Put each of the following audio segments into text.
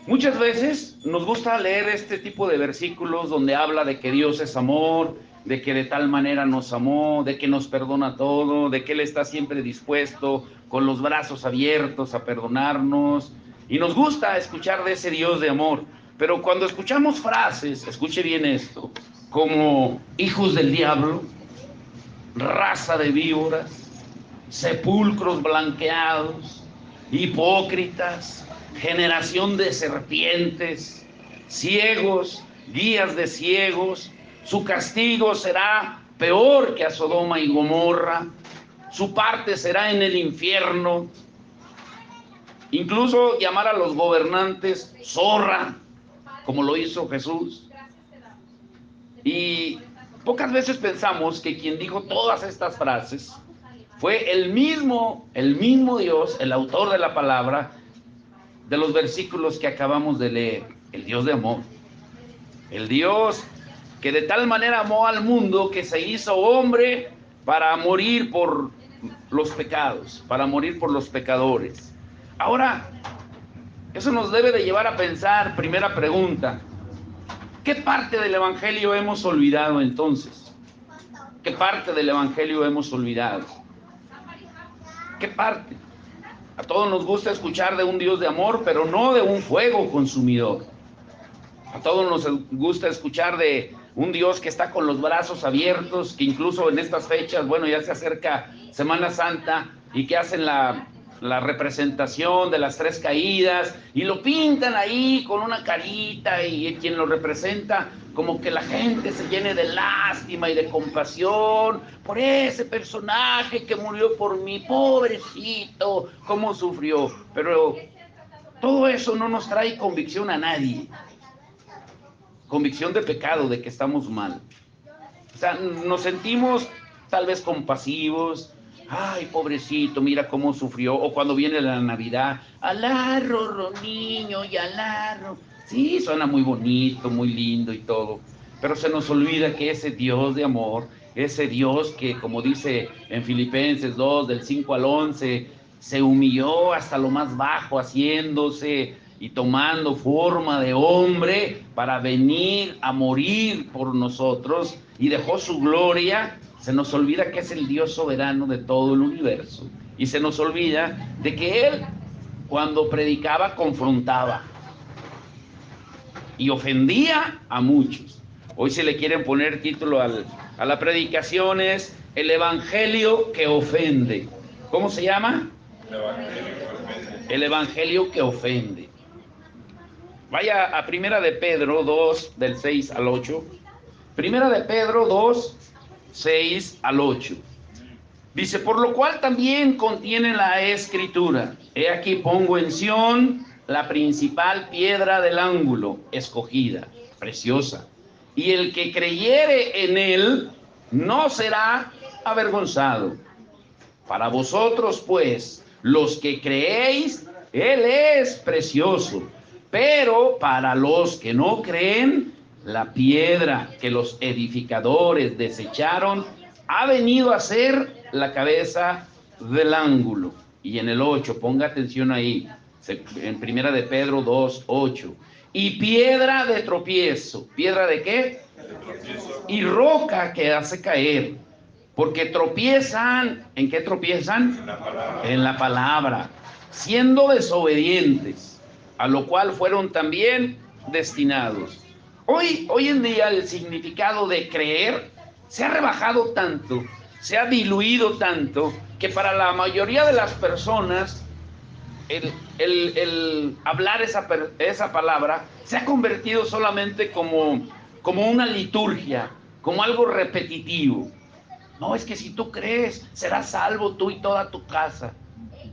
Muchas veces nos gusta leer este tipo de versículos donde habla de que Dios es amor, de que de tal manera nos amó, de que nos perdona todo, de que Él está siempre dispuesto, con los brazos abiertos a perdonarnos. Y nos gusta escuchar de ese Dios de amor. Pero cuando escuchamos frases, escuche bien esto, como hijos del diablo, raza de víboras, sepulcros blanqueados, hipócritas, generación de serpientes, ciegos, guías de ciegos, su castigo será peor que a Sodoma y Gomorra, su parte será en el infierno. Incluso llamar a los gobernantes zorra, como lo hizo Jesús. Y pocas veces pensamos que quien dijo todas estas frases fue el mismo Dios, el autor de la palabra, de los versículos que acabamos de leer, el Dios de amor. El Dios que de tal manera amó al mundo que se hizo hombre para morir por los pecados, para morir por los pecadores. Ahora, eso nos debe de llevar a pensar, primera pregunta, ¿qué parte del Evangelio hemos olvidado entonces? ¿Qué parte del Evangelio hemos olvidado? ¿Qué parte? A todos nos gusta escuchar de un Dios de amor, pero no de un fuego consumidor. A todos nos gusta escuchar de un Dios que está con los brazos abiertos, que incluso en estas fechas, bueno, ya se acerca Semana Santa y que hacen la representación de las tres caídas y lo pintan ahí con una carita y quien lo representa como que la gente se llene de lástima y de compasión por ese personaje que murió por mí, pobrecito, cómo sufrió. Pero todo eso no nos trae convicción a nadie. Convicción de pecado, de que estamos mal. O sea, nos sentimos tal vez compasivos. Ay, pobrecito, mira cómo sufrió. O cuando viene la Navidad, alarro, niño, y alarro. Sí, suena muy bonito, muy lindo y todo. Pero se nos olvida que ese Dios de amor, ese Dios que, como dice en Filipenses 2, del 5 al 11, se humilló hasta lo más bajo, haciéndose y tomando forma de hombre para venir a morir por nosotros y dejó su gloria. Se nos olvida que es el Dios soberano de todo el universo y se nos olvida de que Él, cuando predicaba, confrontaba y ofendía a muchos. Hoy se le quieren poner título a la predicación, es el Evangelio que ofende. ¿Cómo se llama? El Evangelio que ofende. El Evangelio que ofende. Vaya a Primera de Pedro 2, del 6 al 8. Primera de Pedro 2, 6 al 8. Dice, por lo cual también contiene la Escritura. He aquí pongo en Sión la principal piedra del ángulo, escogida, preciosa. Y el que creyere en él no será avergonzado. Para vosotros, pues, los que creéis, él es precioso. Pero para los que no creen, la piedra que los edificadores desecharon ha venido a ser la cabeza del ángulo. Y en el 8, ponga atención ahí, en Primera de Pedro 2, 8. Y piedra de tropiezo. ¿Piedra de qué? Y roca que hace caer. Porque tropiezan, ¿en qué tropiezan? En la palabra. En la palabra, siendo desobedientes, a lo cual fueron también destinados. Hoy en día el significado de creer se ha rebajado tanto, se ha diluido tanto, que para la mayoría de las personas el hablar esa palabra se ha convertido solamente como una liturgia, como algo repetitivo. No, es que si tú crees, serás salvo tú y toda tu casa.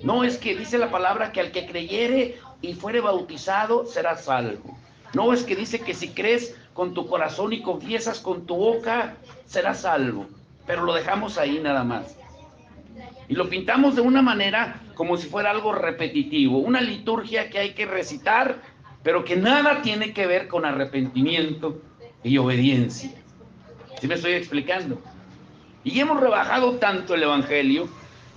No, es que dice la palabra que al que creyere y fuere bautizado, será salvo. No, es que dice que si crees con tu corazón y confiesas con tu boca, serás salvo. Pero lo dejamos ahí nada más. Y lo pintamos de una manera como si fuera algo repetitivo, una liturgia que hay que recitar, pero que nada tiene que ver con arrepentimiento y obediencia. ¿Sí me estoy explicando? Y hemos rebajado tanto el Evangelio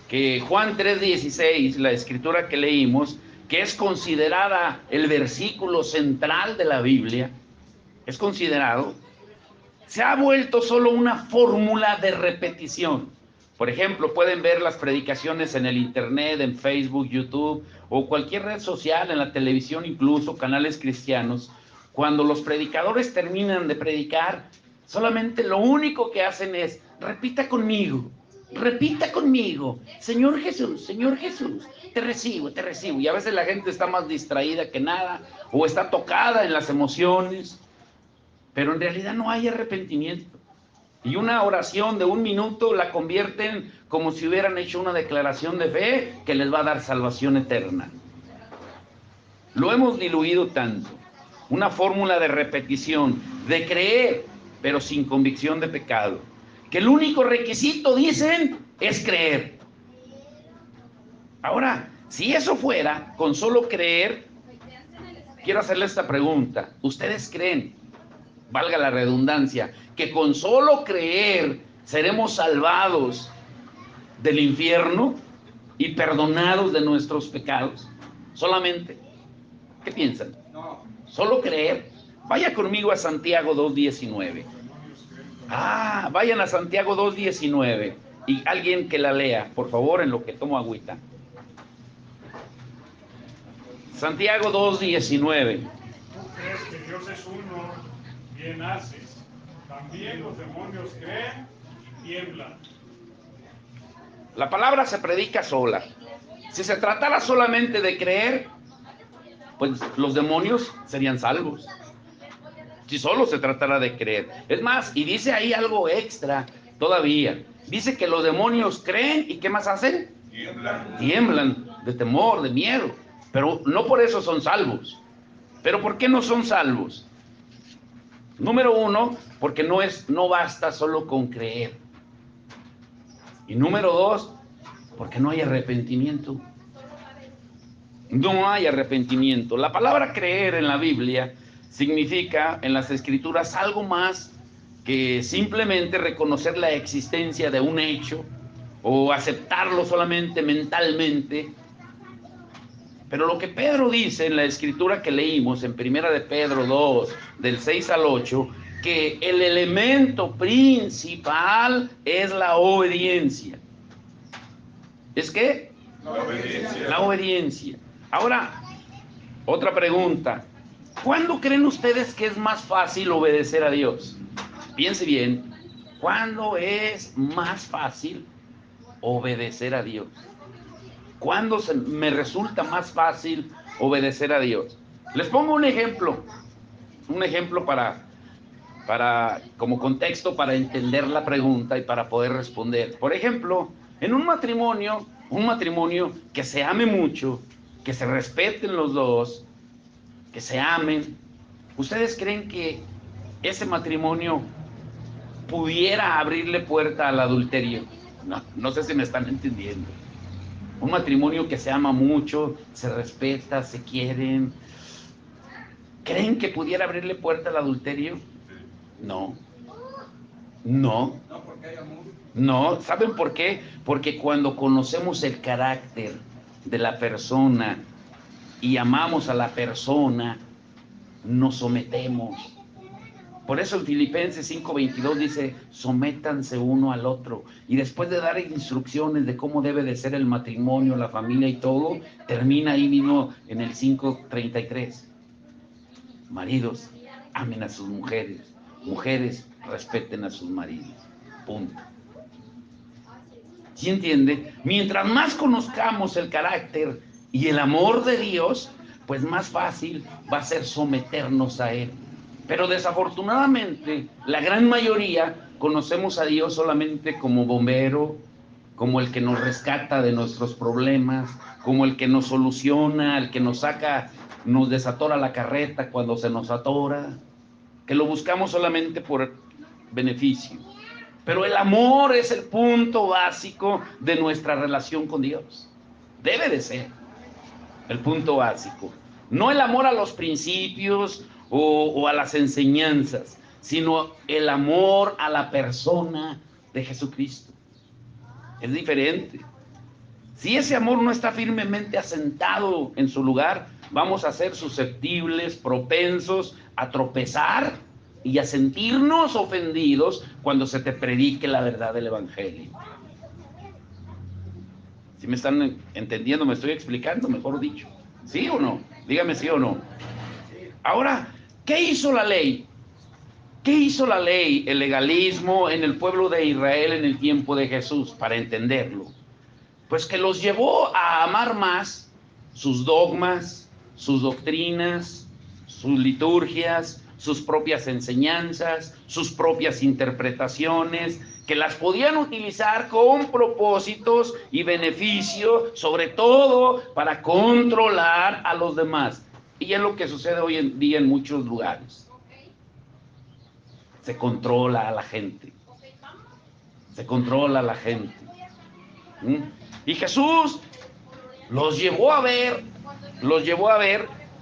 que Juan 3:16, la escritura que leímos, que es considerada el versículo central de la Biblia, es considerado, se ha vuelto solo una fórmula de repetición. Por ejemplo, pueden ver las predicaciones en el internet, en Facebook, YouTube o cualquier red social, en la televisión, incluso canales cristianos. Cuando los predicadores terminan de predicar, solamente lo único que hacen es, repita conmigo, Señor Jesús, te recibo. Y a veces la gente está más distraída que nada, o está tocada en las emociones, pero en realidad no hay arrepentimiento. Y una oración de 1 minuto la convierten como si hubieran hecho una declaración de fe que les va a dar salvación eterna. Lo hemos diluido tanto. Una fórmula de repetición, de creer, pero sin convicción de pecado. Que el único requisito, dicen, es creer. Ahora, si eso fuera, con solo creer, quiero hacerle esta pregunta. ¿Ustedes creen, valga la redundancia, que con solo creer seremos salvados del infierno y perdonados de nuestros pecados? Solamente. ¿Qué piensan? Solo creer. Vaya conmigo a Santiago 2:19. Vayan a Santiago 2:19. Y alguien que la lea, por favor, en lo que tomo agüita. Santiago 2:19. ¿Tú crees que Dios es uno? Bien haces. También los demonios creen y tiemblan. La palabra se predica sola. Si se tratara solamente de creer, pues los demonios serían salvos. Si solo se tratara de creer. Es más, y dice ahí algo extra todavía. Dice que los demonios creen y ¿qué más hacen? Tiemblan de temor, de miedo. Pero no por eso son salvos. ¿Pero por qué no son salvos? Número 1, porque no basta solo con creer. Y número 2, porque no hay arrepentimiento. No hay arrepentimiento. La palabra creer en la Biblia significa en las Escrituras algo más que simplemente reconocer la existencia de un hecho o aceptarlo solamente mentalmente. Pero lo que Pedro dice en la Escritura que leímos en 1 de Pedro 2, del 6 al 8, que el elemento principal es la obediencia. ¿Es qué? La obediencia. Ahora, otra pregunta. ¿Cuándo creen ustedes que es más fácil obedecer a Dios? Piense bien. ¿Cuándo es más fácil obedecer a Dios? ¿Cuándo me resulta más fácil obedecer a Dios? Les pongo un ejemplo como contexto para entender la pregunta y para poder responder. Por ejemplo, en un matrimonio que se ame mucho, que se respeten los dos, que se amen, ¿ustedes creen que ese matrimonio pudiera abrirle puerta al adulterio? No sé si me están entendiendo. Un matrimonio que se ama mucho, se respeta, se quieren, ¿creen que pudiera abrirle puerta al adulterio? No. No, ¿saben por qué? Porque cuando conocemos el carácter de la persona y amamos a la persona, nos sometemos. Por eso en Filipenses 5:22 dice, sométanse uno al otro. Y después de dar instrucciones de cómo debe de ser el matrimonio, la familia y todo, termina ahí mismo en el 5:33. Maridos, amen a sus mujeres. Mujeres, respeten a sus maridos. Punto. ¿Sí entiende? Mientras más conozcamos el carácter y el amor de Dios, pues más fácil va a ser someternos a Él. Pero desafortunadamente, la gran mayoría conocemos a Dios solamente como bombero, como el que nos rescata de nuestros problemas, como el que nos soluciona, el que nos saca, nos desatora la carreta cuando se nos atora, que lo buscamos solamente por beneficio. Pero el amor es el punto básico de nuestra relación con Dios. Debe de ser el punto básico. No el amor a los principios o a las enseñanzas, sino el amor a la persona de Jesucristo. Es diferente. Si ese amor no está firmemente asentado en su lugar, vamos a ser susceptibles, propensos a tropezar y a sentirnos ofendidos cuando se te predique la verdad del Evangelio. ¿Sí me están entendiendo? ¿Me estoy explicando, mejor dicho? ¿Sí o no? Dígame sí o no. Ahora, ¿qué hizo la ley? ¿Qué hizo la ley, el legalismo en el pueblo de Israel en el tiempo de Jesús, para entenderlo? Pues que los llevó a amar más sus dogmas, sus doctrinas, sus liturgias, sus propias enseñanzas, sus propias interpretaciones, que las podían utilizar con propósitos y beneficio, sobre todo para controlar a los demás. Y es lo que sucede hoy en día en muchos lugares. Se controla a la gente. Se controla a la gente. Y Jesús los llevó a ver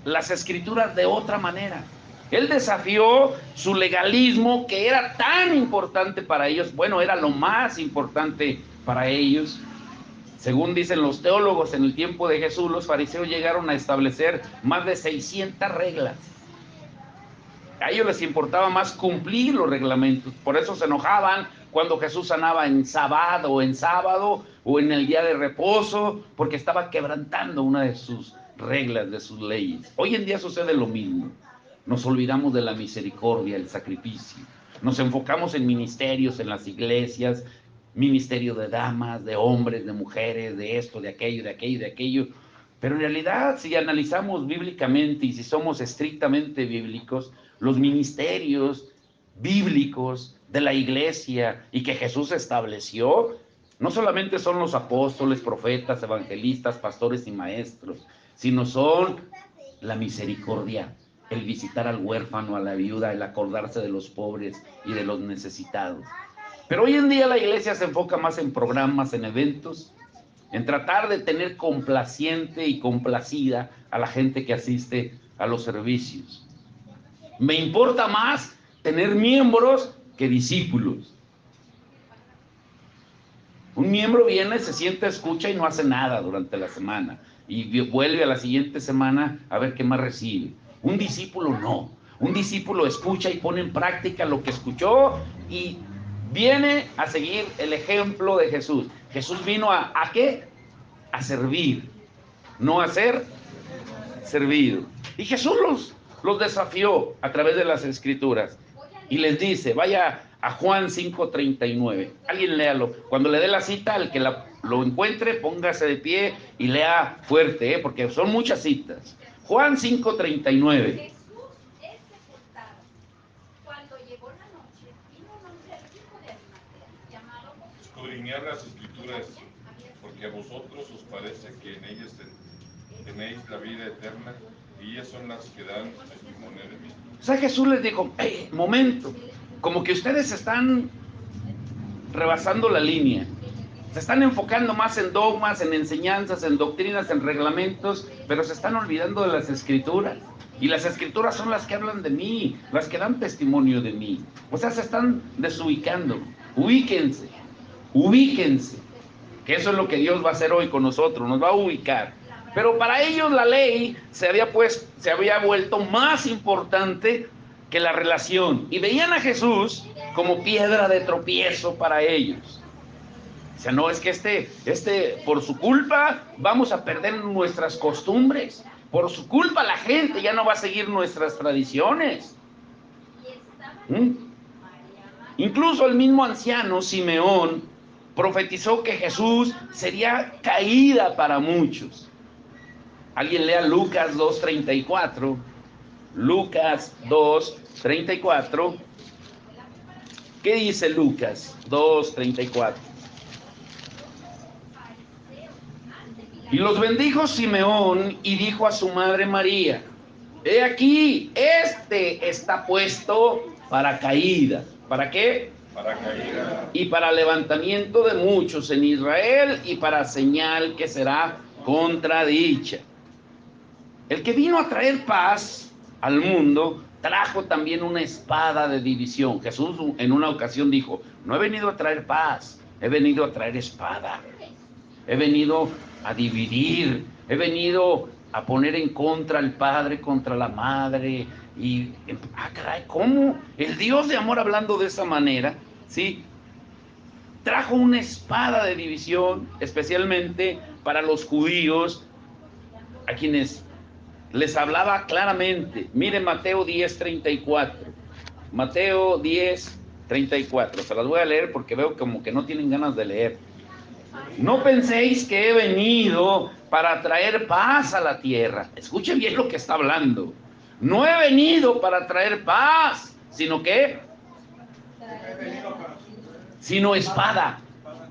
las escrituras de otra manera. Él desafió su legalismo, que era tan importante para ellos. Bueno, era lo más importante para ellos. Según dicen los teólogos, en el tiempo de Jesús, los fariseos llegaron a establecer más de 600 reglas. A ellos les importaba más cumplir los reglamentos. Por eso se enojaban cuando Jesús sanaba en sábado o en el día de reposo, porque estaba quebrantando una de sus reglas, de sus leyes. Hoy en día sucede lo mismo. Nos olvidamos de la misericordia, el sacrificio. Nos enfocamos en ministerios, en las iglesias, ministerio de damas, de hombres, de mujeres, de esto, de aquello, de aquello, de aquello. Pero en realidad, si analizamos bíblicamente y si somos estrictamente bíblicos, los ministerios bíblicos de la iglesia y que Jesús estableció, no solamente son los apóstoles, profetas, evangelistas, pastores y maestros, sino son la misericordia, el visitar al huérfano, a la viuda, el acordarse de los pobres y de los necesitados. Pero hoy en día la iglesia se enfoca más en programas, en eventos, en tratar de tener complaciente y complacida a la gente que asiste a los servicios. Me importa más tener miembros que discípulos. Un miembro viene, se sienta, escucha y no hace nada durante la semana. Y vuelve a la siguiente semana a ver qué más recibe. Un discípulo no. Un discípulo escucha y pone en práctica lo que escuchó y viene a seguir el ejemplo de Jesús. Jesús vino ¿a qué? A servir, no a ser servido. Y Jesús los desafió a través de las Escrituras y les dice, vaya a Juan 5:39. Alguien léalo. Cuando le dé la cita, al que lo encuentre, póngase de pie y lea fuerte, porque son muchas citas. Juan 5:39. Escudriñad las Escrituras, porque a vosotros os parece que en ellas tenéis la vida eterna, y ellas son las que dan testimonio de mí. O sea, Jesús les dijo, momento, como que ustedes están rebasando la línea. Se están enfocando más en dogmas, en enseñanzas, en doctrinas, en reglamentos, pero se están olvidando de las Escrituras. Y las Escrituras son las que hablan de mí, las que dan testimonio de mí. O sea, se están desubicando. Ubíquense, que eso es lo que Dios va a hacer hoy con nosotros, nos va a ubicar. Pero para ellos la ley se había vuelto más importante que la relación. Y veían a Jesús como piedra de tropiezo para ellos. O sea, no, es que por su culpa vamos a perder nuestras costumbres. Por su culpa la gente ya no va a seguir nuestras tradiciones. Incluso el mismo anciano Simeón profetizó que Jesús sería caída para muchos. Alguien lea Lucas 2:34. Lucas 2:34. ¿Qué dice Lucas 2:34? Y los bendijo Simeón y dijo a su madre María, he aquí, este está puesto para caída. ¿Para qué? Para caída. Y para levantamiento de muchos en Israel y para señal que será contradicha. El que vino a traer paz al mundo trajo también una espada de división. Jesús en una ocasión dijo, no he venido a traer paz, he venido a traer espada. He venido a dividir, he venido a poner en contra al padre contra la madre. Y, caray, ¿cómo? El Dios de amor, hablando de esa manera, ¿sí?, trajo una espada de división, especialmente para los judíos, a quienes les hablaba claramente. Miren Mateo 10:34. Mateo 10:34. Se las voy a leer porque veo como que no tienen ganas de leer. No penséis que he venido para traer paz a la tierra. Escuchen bien lo que está hablando. No he venido para traer paz, sino que, sino espada.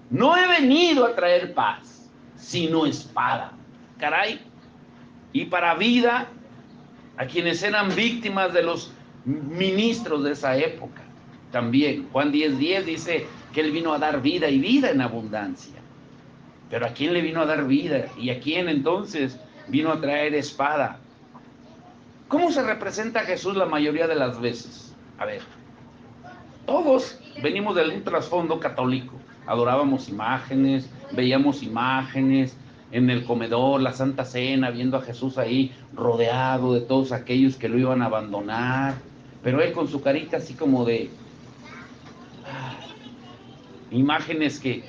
No he venido a traer paz, sino espada. Caray. Y para vida a quienes eran víctimas de los ministros de esa época. También Juan 10:10 dice que él vino a dar vida y vida en abundancia. Pero ¿a quién le vino a dar vida? ¿Y a quién entonces vino a traer espada? ¿Cómo se representa a Jesús la mayoría de las veces? A ver, todos venimos de un trasfondo católico. Adorábamos imágenes, veíamos imágenes en el comedor, la Santa Cena, viendo a Jesús ahí rodeado de todos aquellos que lo iban a abandonar. Pero él con su carita así como de... imágenes que,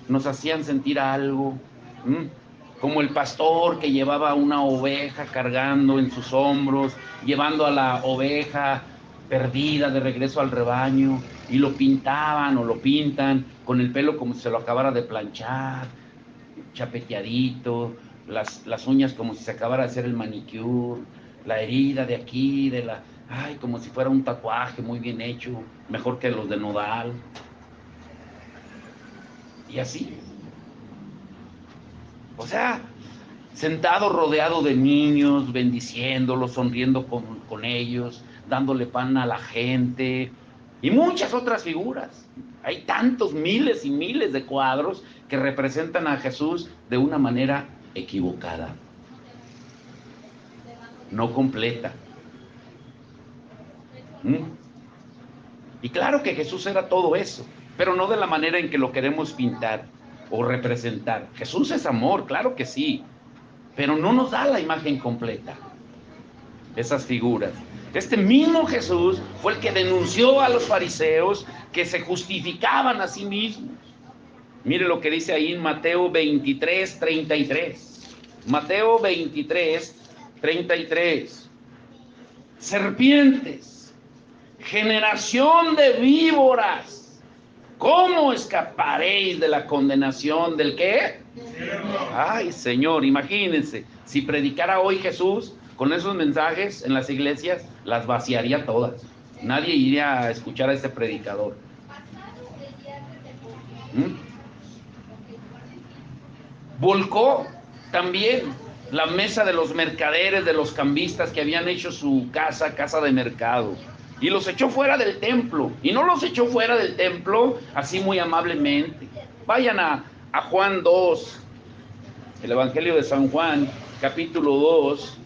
nos hacían sentir algo. Como el pastor que llevaba una oveja cargando en sus hombros, llevando a la oveja perdida de regreso al rebaño, y lo pintaban o lo pintan con el pelo como si se lo acabara de planchar, chapeteadito, las uñas como si se acabara de hacer el manicure, la herida de aquí, como si fuera un tatuaje muy bien hecho, mejor que los de Nodal. Y así. O sea, sentado rodeado de niños, bendiciéndolos, sonriendo con ellos, dándole pan a la gente, y muchas otras figuras. Hay tantos miles y miles de cuadros que representan a Jesús de una manera equivocada, no completa. Y claro que Jesús era todo eso, pero no de la manera en que lo queremos pintar o representar. Jesús es amor, claro que sí, pero no nos da la imagen completa, esas figuras. Este mismo Jesús fue el que denunció a los fariseos que se justificaban a sí mismos. Mire lo que dice ahí en Mateo 23:33. Mateo 23:33. Serpientes, generación de víboras, ¿cómo escaparéis de la condenación del qué? Ay, Señor, imagínense, si predicara hoy Jesús con esos mensajes en las iglesias, las vaciaría todas. Nadie iría a escuchar a ese predicador. Volcó también la mesa de los mercaderes, de los cambistas que habían hecho su casa de mercado, y los echó fuera del templo. Y no los echó fuera del templo así muy amablemente. Vayan a Juan 2, el Evangelio de San Juan, capítulo 2,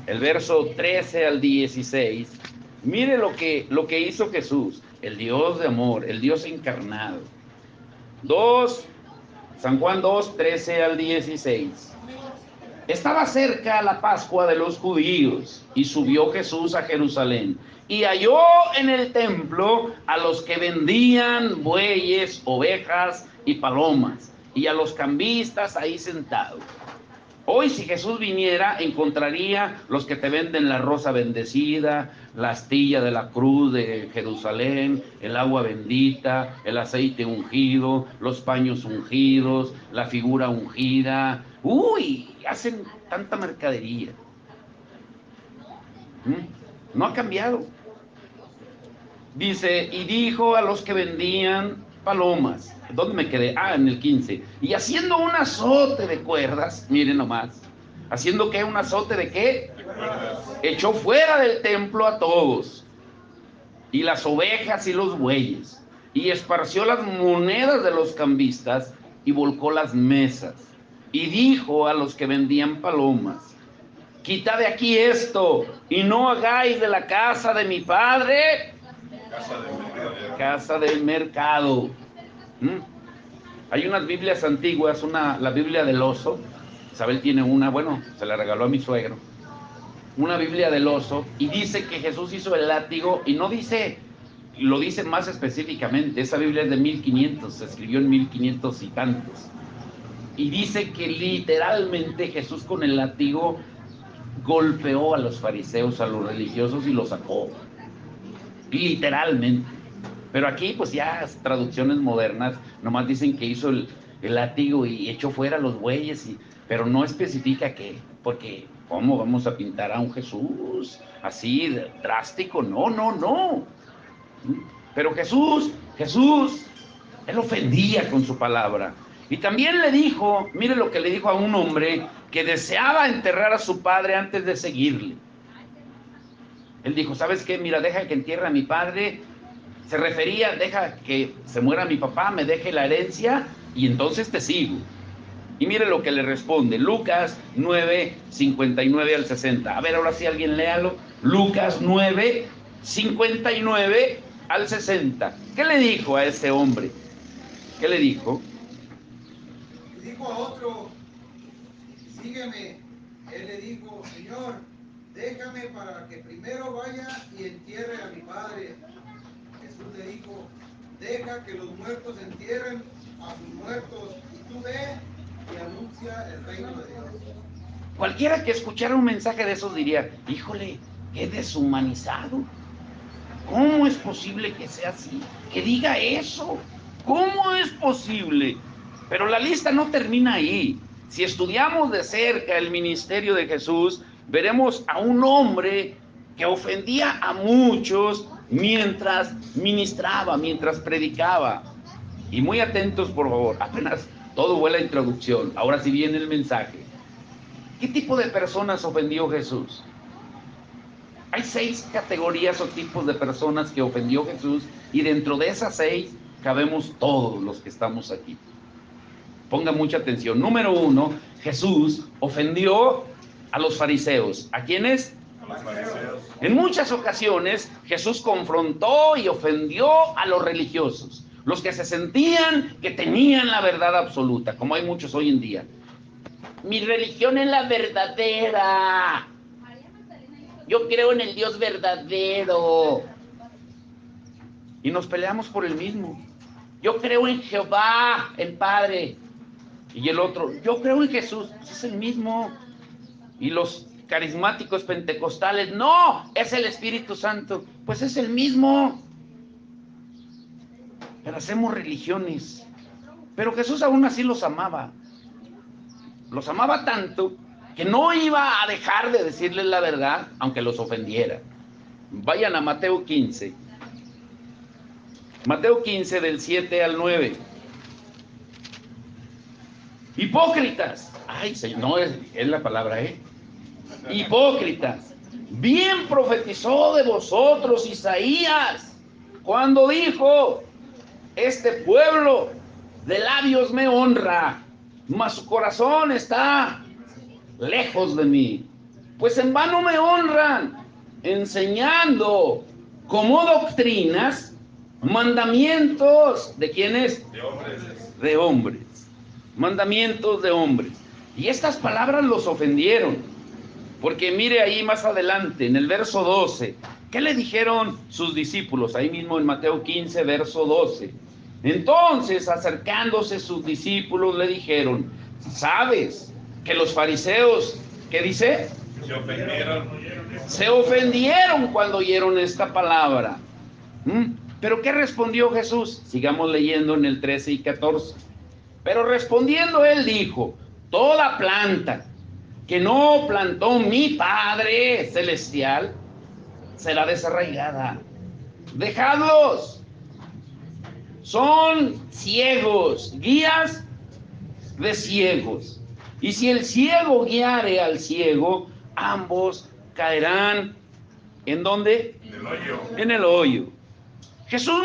el verso 13 al 16. Mire lo que hizo Jesús, el Dios de amor, el Dios encarnado. San Juan 2, 13 al 16. Estaba cerca la Pascua de los judíos, y subió Jesús a Jerusalén, y halló en el templo a los que vendían bueyes, ovejas y palomas, y a los cambistas ahí sentados. Hoy, si Jesús viniera, encontraría los que te venden la rosa bendecida, la astilla de la cruz de Jerusalén, el agua bendita, el aceite ungido, los paños ungidos, la figura ungida. Hacen tanta mercadería. No ha cambiado. Dice, y dijo a los que vendían palomas. ¿Dónde me quedé? En el 15. Y haciendo un azote de cuerdas, miren nomás. ¿Haciendo qué? ¿Un azote de qué? De cuerdas. Echó fuera del templo a todos, y las ovejas y los bueyes, y esparció las monedas de los cambistas, y volcó las mesas. Y dijo a los que vendían palomas, quitad de aquí esto, y no hagáis de la casa de mi padre casa del mercado. Hay unas Biblias antiguas, la Biblia del oso. Isabel tiene una, bueno, se la regaló a mi suegro. Una Biblia del oso, y dice que Jesús hizo el látigo, y no dice, lo dice más específicamente. Esa Biblia es de 1500, se escribió en 1500 y tantos. Y dice que literalmente Jesús con el látigo golpeó a los fariseos, a los religiosos, y los sacó. Literalmente. Pero aquí pues ya traducciones modernas nomás dicen que hizo el látigo y echó fuera a los bueyes, pero no especifica qué, porque ¿cómo vamos a pintar a un Jesús así drástico? No, no, no. Pero Jesús, él ofendía con su palabra. Y también le dijo, mire lo que le dijo a un hombre que deseaba enterrar a su padre antes de seguirle. Él dijo, ¿sabes qué? Mira, deja que entierre a mi padre. Se refería, deja que se muera mi papá, me deje la herencia y entonces te sigo. Y mire lo que le responde, Lucas 9, 59 al 60. A ver, ahora sí alguien léalo. Lucas 9, 59 al 60. ¿Qué le dijo a ese hombre? ¿Qué le dijo? Dijo a otro, sígueme. Él le dijo, Señor, déjame para que primero vaya y entierre a mi padre. Jesús le dijo, deja que los muertos entierren a sus muertos, y tú ve y anuncia el reino de Dios. Cualquiera que escuchara un mensaje de esos diría, híjole, qué deshumanizado. ¿Cómo es posible que sea así? Que diga eso. ¿Cómo es posible? Pero la lista no termina ahí. Si estudiamos de cerca el ministerio de Jesús, veremos a un hombre que ofendía a muchos mientras ministraba, mientras predicaba. Y muy atentos, por favor, apenas todo fue la introducción, ahora sí viene el mensaje. ¿Qué tipo de personas ofendió Jesús? Hay 6 categorías o tipos de personas que ofendió Jesús, y dentro de esas 6 cabemos todos los que estamos aquí. Ponga mucha atención. Número 1, Jesús ofendió a los fariseos. ¿A quiénes? A los fariseos. En muchas ocasiones Jesús confrontó y ofendió a los religiosos, los que se sentían que tenían la verdad absoluta, como hay muchos hoy en día. Mi religión es la verdadera. Yo creo en el Dios verdadero. Y nos peleamos por el mismo. Yo creo en Jehová, el Padre. Y el otro, yo creo en Jesús. Es el mismo. Y los carismáticos pentecostales, no, es el Espíritu Santo. Pues es el mismo. Pero hacemos religiones. Pero Jesús aún así los amaba. Los amaba tanto que no iba a dejar de decirles la verdad, aunque los ofendiera. Vayan a Mateo 15. Mateo 15 del 7 al 9. Hipócritas. Ay, Señor, no es la palabra, Hipócritas. Bien profetizó de vosotros Isaías cuando dijo, este pueblo de labios me honra, mas su corazón está lejos de mí. Pues en vano me honran, enseñando como doctrinas mandamientos de ¿quiénes? De hombres. De hombres. Mandamientos de hombres. Y estas palabras los ofendieron. Porque mire ahí más adelante, en el verso 12, ¿qué le dijeron sus discípulos? Ahí mismo en Mateo 15, verso 12. Entonces, acercándose sus discípulos, le dijeron, ¿sabes que los fariseos, qué dice? Se ofendieron. Se ofendieron cuando oyeron esta palabra. ¿Pero qué respondió Jesús? Sigamos leyendo en el 13 y 14. Pero respondiendo él dijo, toda planta que no plantó mi Padre Celestial será desarraigada. Dejadlos. Son ciegos, guías de ciegos. Y si el ciego guiare al ciego, ambos caerán. ¿En dónde? En el hoyo. En el hoyo. Jesús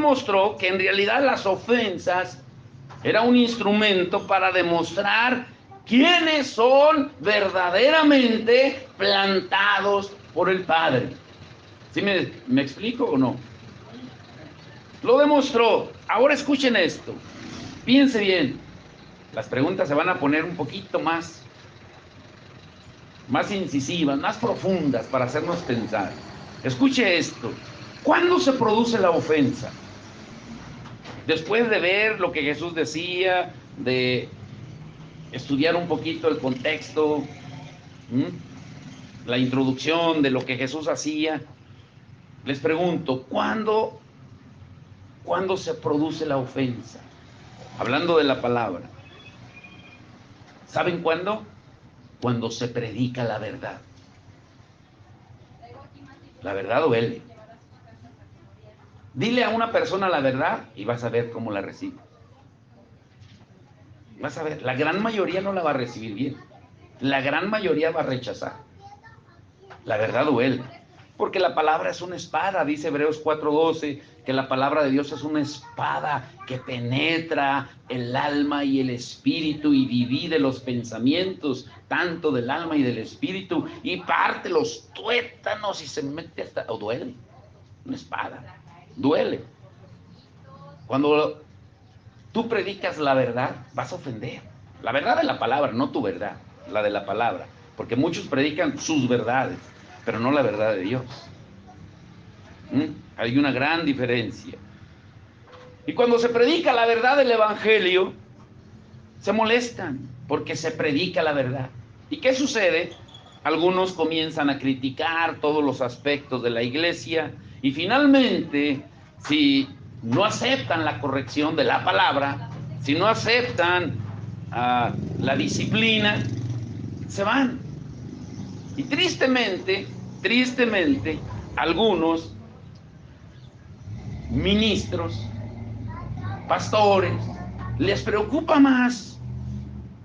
mostró que en realidad las ofensas era un instrumento para demostrar quiénes son verdaderamente plantados por el Padre. ¿Sí me explico o no? Lo demostró. Ahora escuchen esto. Piense bien. Las preguntas se van a poner un poquito más incisivas, más profundas para hacernos pensar. Escuche esto. ¿Cuándo se produce la ofensa? Después de ver lo que Jesús decía, de estudiar un poquito el contexto, la introducción de lo que Jesús hacía, les pregunto, ¿cuándo se produce la ofensa? Hablando de la palabra. ¿Saben cuándo? Cuando se predica la verdad. La verdad duele. Dile a una persona la verdad y vas a ver cómo la recibe. Vas a ver, la gran mayoría no la va a recibir bien. La gran mayoría va a rechazar. La verdad duele. Porque la palabra es una espada, dice Hebreos 4:12, que la palabra de Dios es una espada que penetra el alma y el espíritu y divide los pensamientos, tanto del alma y del espíritu, y parte los tuétanos y se mete hasta... Oh, duele, una espada, duele. Cuando tú predicas la verdad, vas a ofender. La verdad de la palabra, no tu verdad, la de la palabra. Porque muchos predican sus verdades, pero no la verdad de Dios. Hay una gran diferencia. Y cuando se predica la verdad del Evangelio, se molestan porque se predica la verdad. ¿Y qué sucede? Algunos comienzan a criticar todos los aspectos de la iglesia y finalmente, si no aceptan la corrección de la palabra, si no aceptan la disciplina, se van. Y tristemente, algunos ministros, pastores, les preocupa más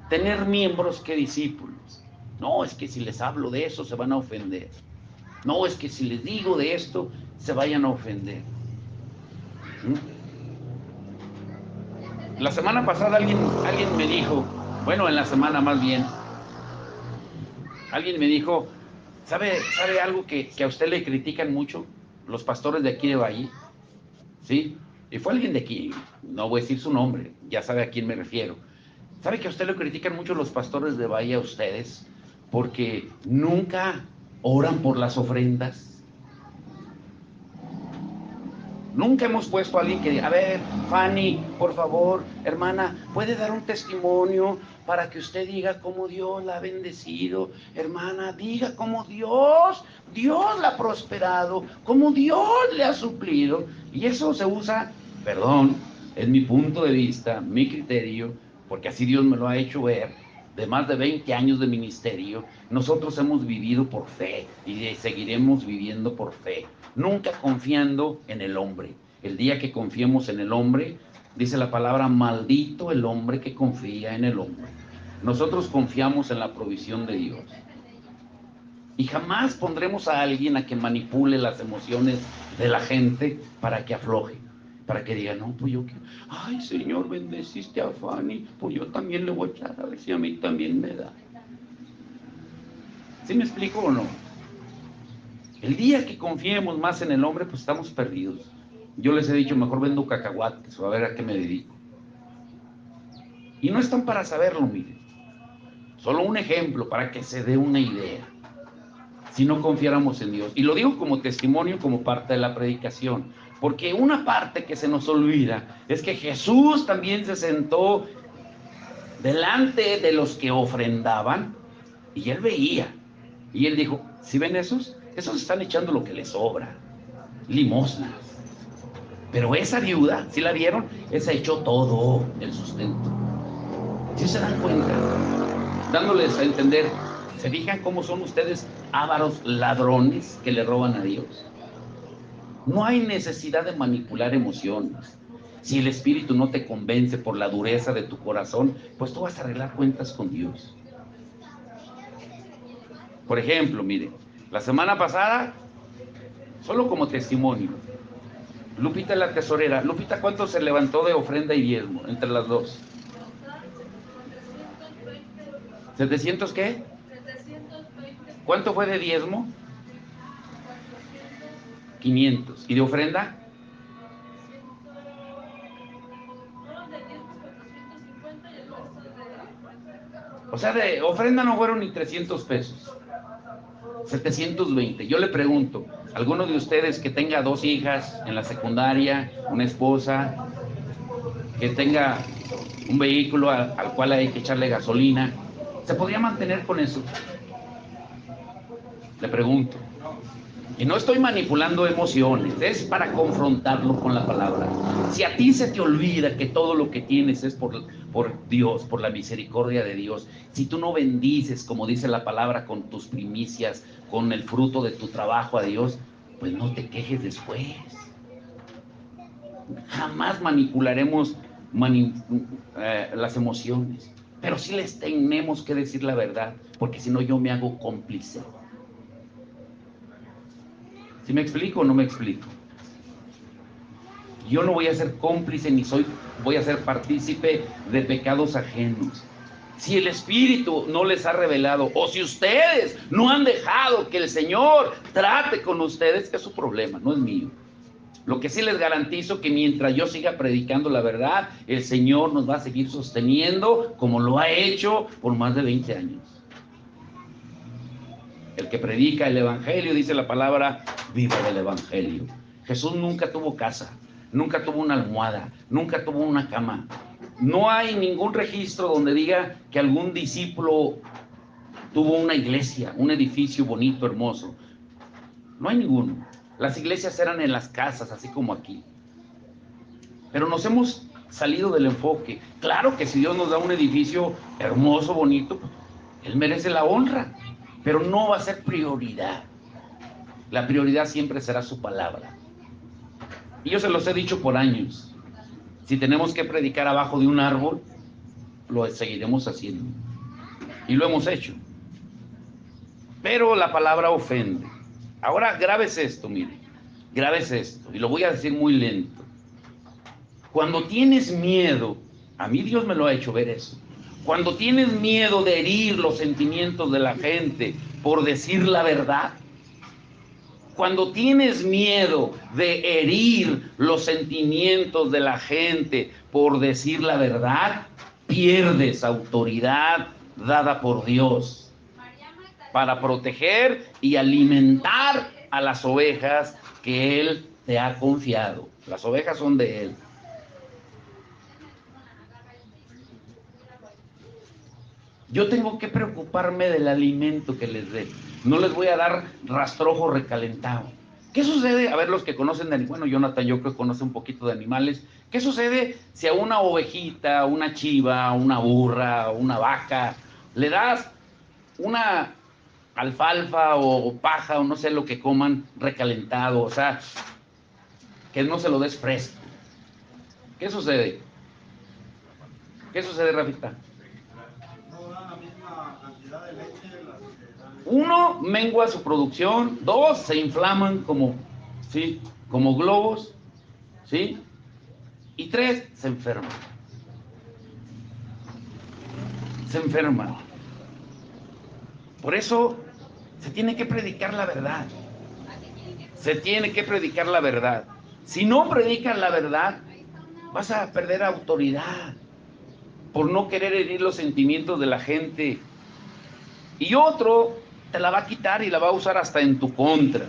tener miembros que discípulos. No, es que si les hablo de eso se van a ofender. No, es que si les digo de esto se vayan a ofender. La semana pasada alguien me dijo, bueno, en la semana más bien, alguien me dijo, ¿sabe algo que a usted le critican mucho? Los pastores de aquí de Valle, ¿sí? Y fue alguien de aquí, no voy a decir su nombre, ya sabe a quién me refiero. ¿Sabe que a usted le critican mucho los pastores de Valle a ustedes? Porque nunca oran por las ofrendas. Nunca hemos puesto a alguien que diga, a ver, Fanny, por favor, hermana, ¿puede dar un testimonio para que usted diga cómo Dios la ha bendecido? Hermana, diga cómo Dios la ha prosperado, cómo Dios le ha suplido. Y eso se usa, perdón, es mi punto de vista, mi criterio, porque así Dios me lo ha hecho ver, de más de 20 años de ministerio. Nosotros hemos vivido por fe y seguiremos viviendo por fe, nunca confiando en el hombre. El día que confiemos en el hombre, dice la palabra, maldito el hombre que confía en el hombre. Nosotros confiamos en la provisión de Dios. Y jamás pondremos a alguien a que manipule las emociones de la gente para que afloje, para que diga, no, pues yo quiero, ay Señor, bendeciste a Fanny, pues yo también le voy a echar a ver si a mí también me da. ¿Sí me explico o no? El día que confiemos más en el hombre, pues estamos perdidos. Yo les he dicho, mejor vendo cacahuates o a ver a qué me dedico. Y no están para saberlo, miren. Solo un ejemplo para que se dé una idea. Si no confiáramos en Dios. Y lo digo como testimonio, como parte de la predicación. Porque una parte que se nos olvida es que Jesús también se sentó delante de los que ofrendaban y él veía. Y él dijo, ¿sí ven esos? Esos están echando lo que les sobra. Limosnas. Pero esa viuda, ¿sí la vieron? Esa echó todo el sustento. ¿Sí se dan cuenta? Dándoles a entender, ¿se fijan cómo son ustedes ávaros ladrones que le roban a Dios? No hay necesidad de manipular emociones. Si el Espíritu no te convence por la dureza de tu corazón, pues tú vas a arreglar cuentas con Dios. Por ejemplo, mire, la semana pasada, solo como testimonio, Lupita la tesorera. Lupita, ¿cuánto se levantó de ofrenda y diezmo entre las dos? ¿700 qué? 720. ¿Cuánto fue de diezmo? 500. ¿Y de ofrenda? O sea, de ofrenda no fueron ni 300 pesos. 720. Yo le pregunto, ¿alguno de ustedes que tenga 2 hijas en la secundaria, una esposa, que tenga un vehículo al cual hay que echarle gasolina, se podría mantener con eso? Le pregunto. Y no estoy manipulando emociones, es para confrontarlo con la palabra. Si a ti se te olvida que todo lo que tienes es por Dios, por la misericordia de Dios, si tú no bendices, como dice la palabra, con tus primicias, con el fruto de tu trabajo a Dios, pues no te quejes después. Jamás manipularemos las emociones, pero sí les tenemos que decir la verdad, porque si no yo me hago cómplice. ¿Sí me explico o no me explico? Yo no voy a ser cómplice ni voy a ser partícipe de pecados ajenos. Si el Espíritu no les ha revelado, o si ustedes no han dejado que el Señor trate con ustedes, es su problema, no es mío. Lo que sí les garantizo que mientras yo siga predicando la verdad, el Señor nos va a seguir sosteniendo como lo ha hecho por más de 20 años. El que predica el Evangelio, dice la palabra, vive del Evangelio. Jesús nunca tuvo casa, nunca tuvo una almohada, nunca tuvo una cama. No hay ningún registro donde diga que algún discípulo tuvo una iglesia, un edificio bonito, hermoso. No hay ninguno. Las iglesias eran en las casas, así como aquí. Pero nos hemos salido del enfoque. Claro que si Dios nos da un edificio hermoso, bonito, Él merece la honra, pero no va a ser prioridad. La prioridad siempre será su palabra. Y yo se los he dicho por años. Si tenemos que predicar abajo de un árbol, lo seguiremos haciendo. Y lo hemos hecho. Pero la palabra ofende. Ahora grábese esto, mire. Grábese esto. Y lo voy a decir muy lento. Cuando tienes miedo, a mí Dios me lo ha hecho ver eso. Cuando tienes miedo de herir los sentimientos de la gente por decir la verdad, cuando tienes miedo de herir los sentimientos de la gente por decir la verdad, pierdes autoridad dada por Dios para proteger y alimentar a las ovejas que Él te ha confiado. Las ovejas son de Él. Yo tengo que preocuparme del alimento que les dé. No les voy a dar rastrojo recalentado. ¿Qué sucede? A ver, los que conocen de animales, bueno, Jonathan yo creo que conoce un poquito de animales. ¿Qué sucede si a una ovejita, una chiva, una burra, una vaca, le das una alfalfa o paja o no sé lo que coman recalentado? O sea, que no se lo des fresco. ¿Qué sucede? ¿Qué sucede, Rafita? Uno, mengua su producción. Dos, se inflaman como globos, ¿sí? Y tres, se enferman. Se enferman. Por eso se tiene que predicar la verdad. Se tiene que predicar la verdad. Si no predicas la verdad, vas a perder autoridad por no querer herir los sentimientos de la gente. Y otro te la va a quitar y la va a usar hasta en tu contra.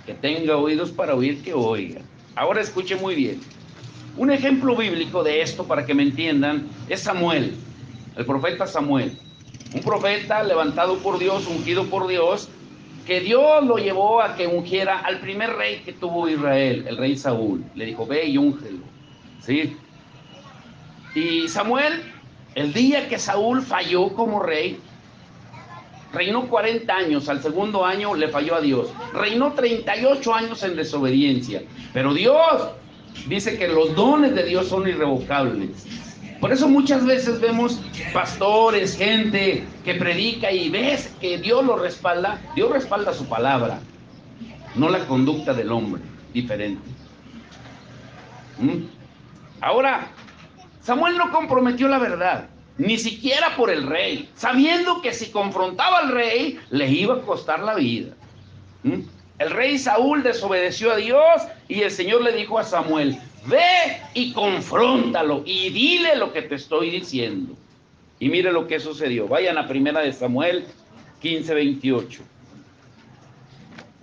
Que tenga oídos para oír, que oiga. Ahora escuche muy bien. Un ejemplo bíblico de esto, para que me entiendan, es Samuel, el profeta Samuel. Un profeta levantado por Dios, ungido por Dios, que Dios lo llevó a que ungiera al primer rey que tuvo Israel, el rey Saúl. Le dijo, ve y úngelo, ¿sí? Y Samuel, el día que Saúl falló como rey, reinó 40 años, al segundo año le falló a Dios. Reinó 38 años en desobediencia. Pero Dios dice que los dones de Dios son irrevocables. Por eso muchas veces vemos pastores, gente que predica y ves que Dios lo respalda. Dios respalda su palabra, no la conducta del hombre, diferente. Ahora, Samuel no comprometió la verdad, ni siquiera por el rey, sabiendo que si confrontaba al rey, le iba a costar la vida. El rey Saúl desobedeció a Dios y el Señor le dijo a Samuel, ve y confróntalo y dile lo que te estoy diciendo. Y mire lo que sucedió. Vayan a Primera de Samuel 15:28.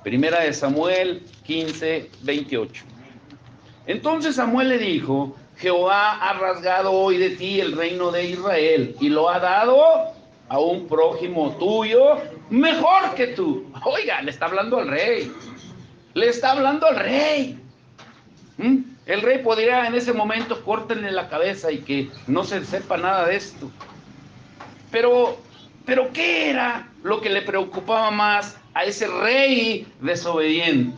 Primera de Samuel 15:28. Entonces Samuel le dijo: Jehová ha rasgado hoy de ti el reino de Israel y lo ha dado a un prójimo tuyo mejor que tú. Oiga, le está hablando al rey. Le está hablando al rey. El rey podría en ese momento córtenle la cabeza y que no se sepa nada de esto. Pero ¿qué era lo que le preocupaba más a ese rey desobediente?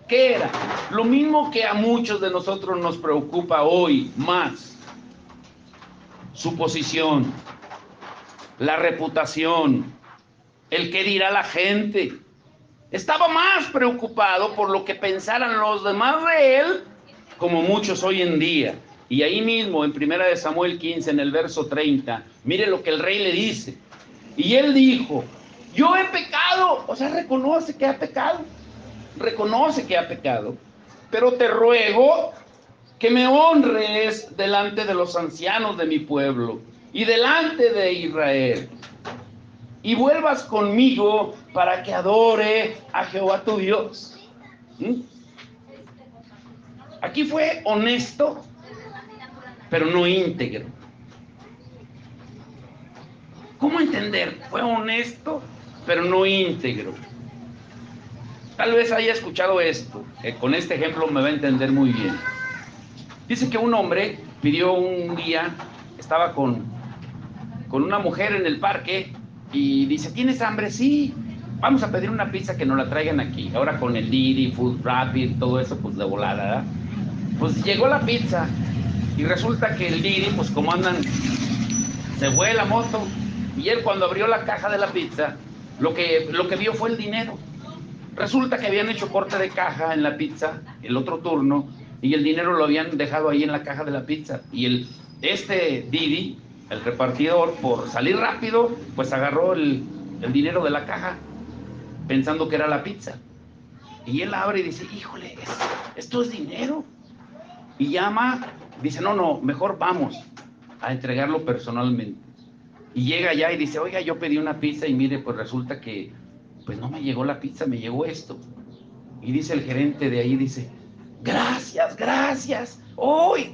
¿Qué era? Lo mismo que a muchos de nosotros nos preocupa hoy más. Su posición, la reputación, el qué dirá la gente. Estaba más preocupado por lo que pensaran los demás de él, como muchos hoy en día. Y ahí mismo, en 1 de Samuel 15, en el verso 30, mire lo que el rey le dice. Y él dijo: yo he pecado. O sea, reconoce que ha pecado. Reconoce que ha pecado. Pero te ruego que me honres delante de los ancianos de mi pueblo y delante de Israel, y vuelvas conmigo para que adore a Jehová tu Dios. Aquí fue honesto, pero no íntegro. ¿Cómo entender? Fue honesto, pero no íntegro. Tal vez haya escuchado esto. Con este ejemplo me va a entender muy bien. Dice que un hombre pidió un día, estaba con una mujer en el parque, y dice: ¿tienes hambre? Sí, vamos a pedir una pizza, que nos la traigan aquí. Ahora con el Didi, Food Rapid, todo eso, pues de volada, ¿verdad? Pues llegó la pizza, y resulta que el Didi, pues como andan, se fue la moto, y él cuando abrió la caja de la pizza, lo que vio fue el dinero. Resulta que habían hecho corte de caja en la pizza, el otro turno, y el dinero lo habían dejado ahí en la caja de la pizza. Y este Didi, el repartidor, por salir rápido, pues agarró el dinero de la caja, pensando que era la pizza. Y él abre y dice: híjole, esto es dinero. Y llama, dice: no, mejor vamos a entregarlo personalmente. Y llega allá y dice: oiga, yo pedí una pizza y mire, pues resulta que pues no me llegó la pizza, me llegó esto. Y dice el gerente de ahí, dice: gracias. Hoy,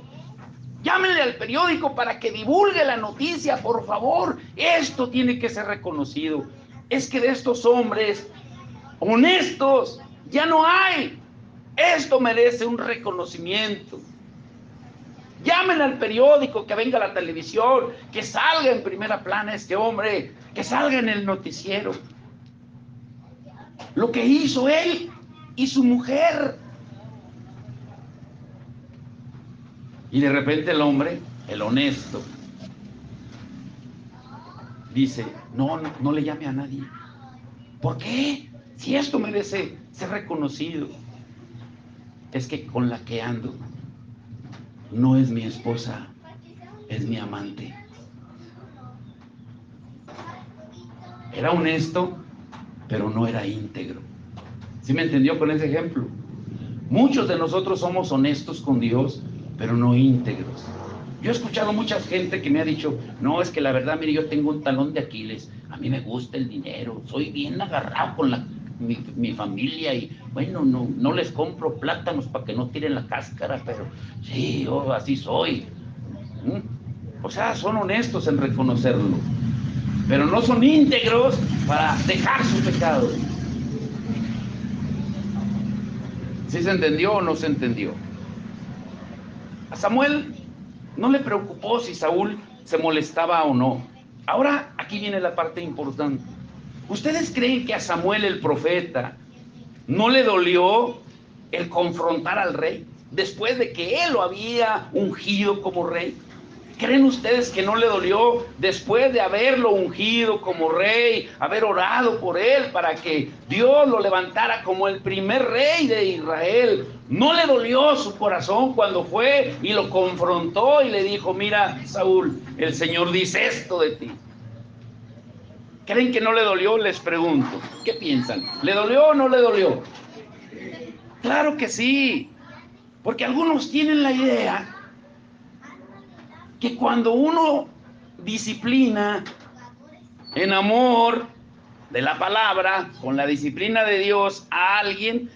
llámenle al periódico para que divulgue la noticia, por favor. Esto tiene que ser reconocido. Es que de estos hombres honestos ya no hay. Esto merece un reconocimiento. Llamen al periódico, que venga a la televisión, que salga en primera plana este hombre, que salga en el noticiero. Lo que hizo él y su mujer. Y de repente el hombre, el honesto, dice: no le llame a nadie. ¿Por qué? Si esto merece ser reconocido. Es que con la que ando no es mi esposa, es mi amante. Era honesto, pero no era íntegro. ¿Sí me entendió con ese ejemplo? Muchos de nosotros somos honestos con Dios, pero no íntegros. Yo he escuchado mucha gente que me ha dicho: no, es que la verdad, mire, yo tengo un talón de Aquiles. A mí me gusta el dinero, soy bien agarrado con mi familia, y bueno, no les compro plátanos para que no tiren la cáscara, pero sí, yo así soy. O sea, son honestos en reconocerlo, pero no son íntegros para dejar su pecado. ¿Sí se entendió o no se entendió? A Samuel no le preocupó si Saúl se molestaba o no. Ahora, aquí viene la parte importante. ¿Ustedes creen que a Samuel el profeta no le dolió el confrontar al rey después de que él lo había ungido como rey? ¿Creen ustedes que no le dolió después de haberlo ungido como rey, haber orado por él para que Dios lo levantara como el primer rey de Israel? ¿No le dolió su corazón cuando fue y lo confrontó y le dijo: mira, Saúl, el Señor dice esto de ti? ¿Creen que no le dolió? Les pregunto. ¿Qué piensan? ¿Le dolió o no le dolió? Claro que sí, porque algunos tienen la idea que cuando uno disciplina en amor de la palabra, con la disciplina de Dios a alguien,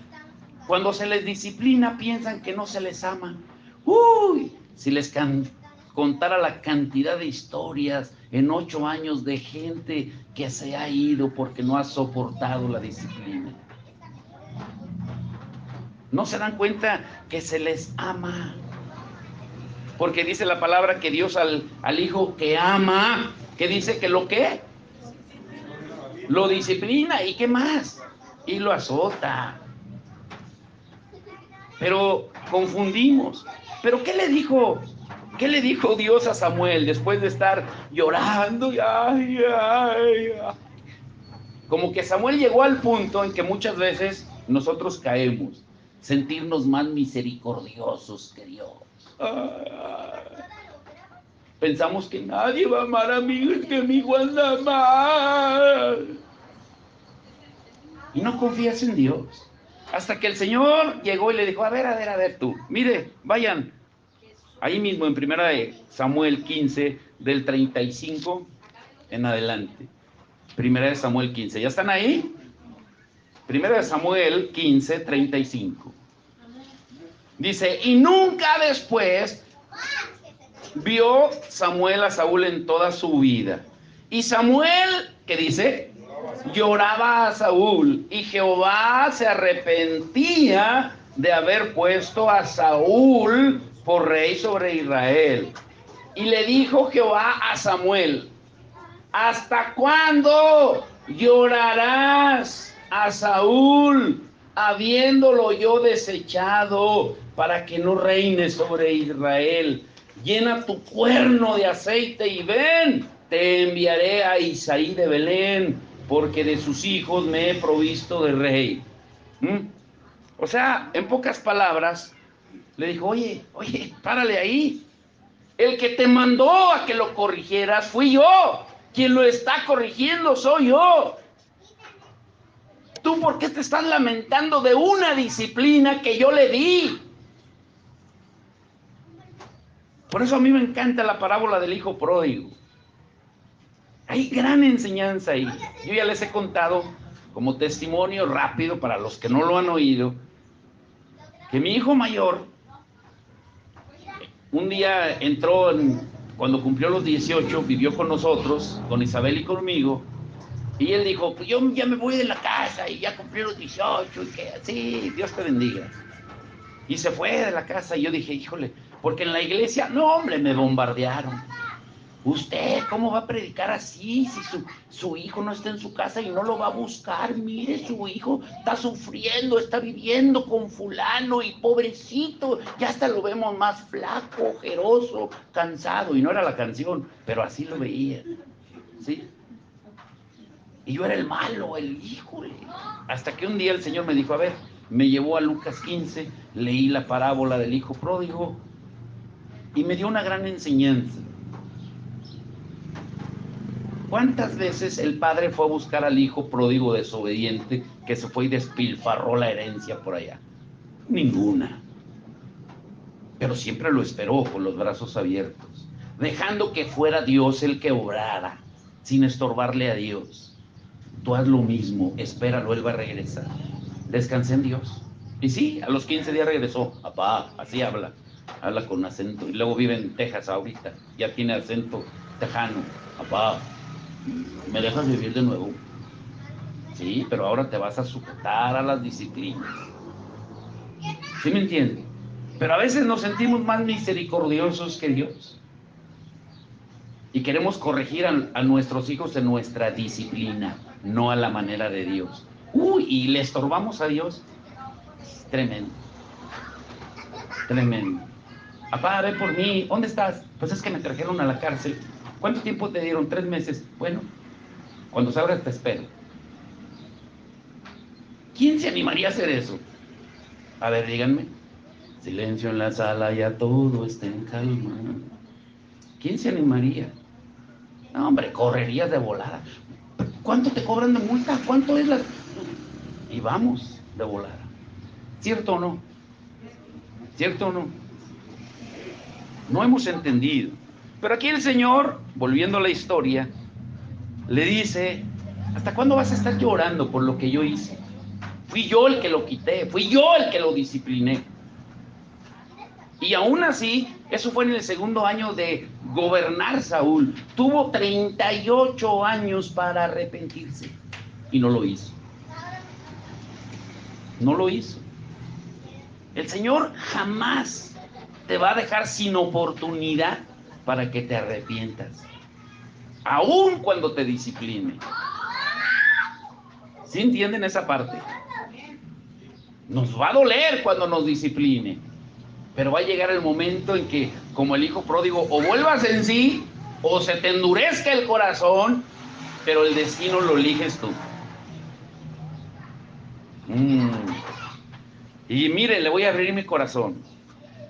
cuando se les disciplina piensan que no se les ama. Uy, si les contara la cantidad de historias en 8 años de gente que se ha ido porque no ha soportado la disciplina. No se dan cuenta que se les ama. Porque dice la palabra que Dios al hijo que ama, que dice que lo que lo disciplina, ¿y qué más? Y lo azota. Pero confundimos. ¿Pero qué le dijo? ¿Qué le dijo Dios a Samuel después de estar llorando? Ay, ay, ay. Como que Samuel llegó al punto en que muchas veces nosotros caemos, sentirnos más misericordiosos que Dios. Pensamos que nadie va a amar a mí, es que mi hijo anda mal. Y no confías en Dios. Hasta que el Señor llegó y le dijo, a ver tú, mire, vayan. Ahí mismo en 1 Samuel 15, del 35 en adelante. 1 Samuel 15, ¿ya están ahí? 1 Samuel 15, 35. Dice, y nunca después vio Samuel a Saúl en toda su vida. Y Samuel, ¿qué dice? Lloraba a Saúl, y Jehová se arrepentía de haber puesto a Saúl por rey sobre Israel. Y le dijo Jehová a Samuel, ¿hasta cuándo llorarás a Saúl, habiéndolo yo desechado, para que no reine sobre Israel? Llena tu cuerno de aceite y ven, te enviaré a Isaí de Belén, porque de sus hijos me he provisto de rey. O sea, en pocas palabras, le dijo, oye, párale ahí. El que te mandó a que lo corrigieras fui yo. Quien lo está corrigiendo soy yo. ¿Tú por qué te estás lamentando de una disciplina que yo le di? Por eso a mí me encanta la parábola del hijo pródigo. Hay gran enseñanza ahí. Yo ya les he contado como testimonio rápido para los que no lo han oído, que mi hijo mayor un día entró, cuando cumplió los 18, vivió con nosotros, con Isabel y conmigo, y él dijo, pues yo ya me voy de la casa y ya cumplí los 18, y que así, Dios te bendiga. Y se fue de la casa y yo dije, híjole, porque en la iglesia, no hombre, me bombardearon. Usted, ¿cómo va a predicar así si su hijo no está en su casa y no lo va a buscar? Mire, su hijo está sufriendo, está viviendo con fulano y pobrecito, ya hasta lo vemos más flaco, ojeroso, cansado. Y no era la canción, pero así lo veía, ¿sí? Y yo era el malo, el híjole. Hasta que un día el Señor me dijo, a ver, me llevó a Lucas 15, leí la parábola del hijo pródigo y me dio una gran enseñanza. ¿Cuántas veces el padre fue a buscar al hijo pródigo desobediente que se fue y despilfarró la herencia por allá? Ninguna. Pero siempre lo esperó con los brazos abiertos, dejando que fuera Dios el que obrara, sin estorbarle a Dios. Tú haz lo mismo, espéralo, él va a regresar. Descansé en Dios. Y sí, a los 15 días regresó. Papá, así habla con acento. Y luego vive en Texas ahorita, ya tiene acento tejano. Papá, ¿me dejas vivir de nuevo? Sí, pero ahora te vas a sujetar a las disciplinas. ¿Sí me entienden? Pero a veces nos sentimos más misericordiosos que Dios. Y queremos corregir a nuestros hijos en nuestra disciplina, no a la manera de Dios. Y le estorbamos a Dios. Tremendo. Tremendo. Papá, ve por mí. ¿Dónde estás? Pues es que me trajeron a la cárcel. ¿Cuánto tiempo te dieron? 3 meses. Bueno, cuando salgas te espero. ¿Quién se animaría a hacer eso? A ver, díganme. Silencio en la sala, ya todo está en calma. ¿Quién se animaría? No, hombre, correrías de volada. ¿Cuánto te cobran de multa? ¿Cuánto es la...? Y vamos de volada. ¿Cierto o no? ¿Cierto o no? No hemos entendido. Pero aquí el Señor, volviendo a la historia, le dice, ¿hasta cuándo vas a estar llorando por lo que yo hice? Fui yo el que lo quité, fui yo el que lo discipliné. Y aún así, eso fue en el segundo año de gobernar Saúl. Tuvo 38 años para arrepentirse y no lo hizo. No lo hizo. El Señor jamás te va a dejar sin oportunidad para que te arrepientas, aun cuando te discipline. ¿Sí entienden esa parte? Nos va a doler cuando nos discipline, pero va a llegar el momento en que, como el hijo pródigo, o vuelvas en sí, o se te endurezca el corazón, pero el destino lo eliges tú. Y mire, le voy a abrir mi corazón.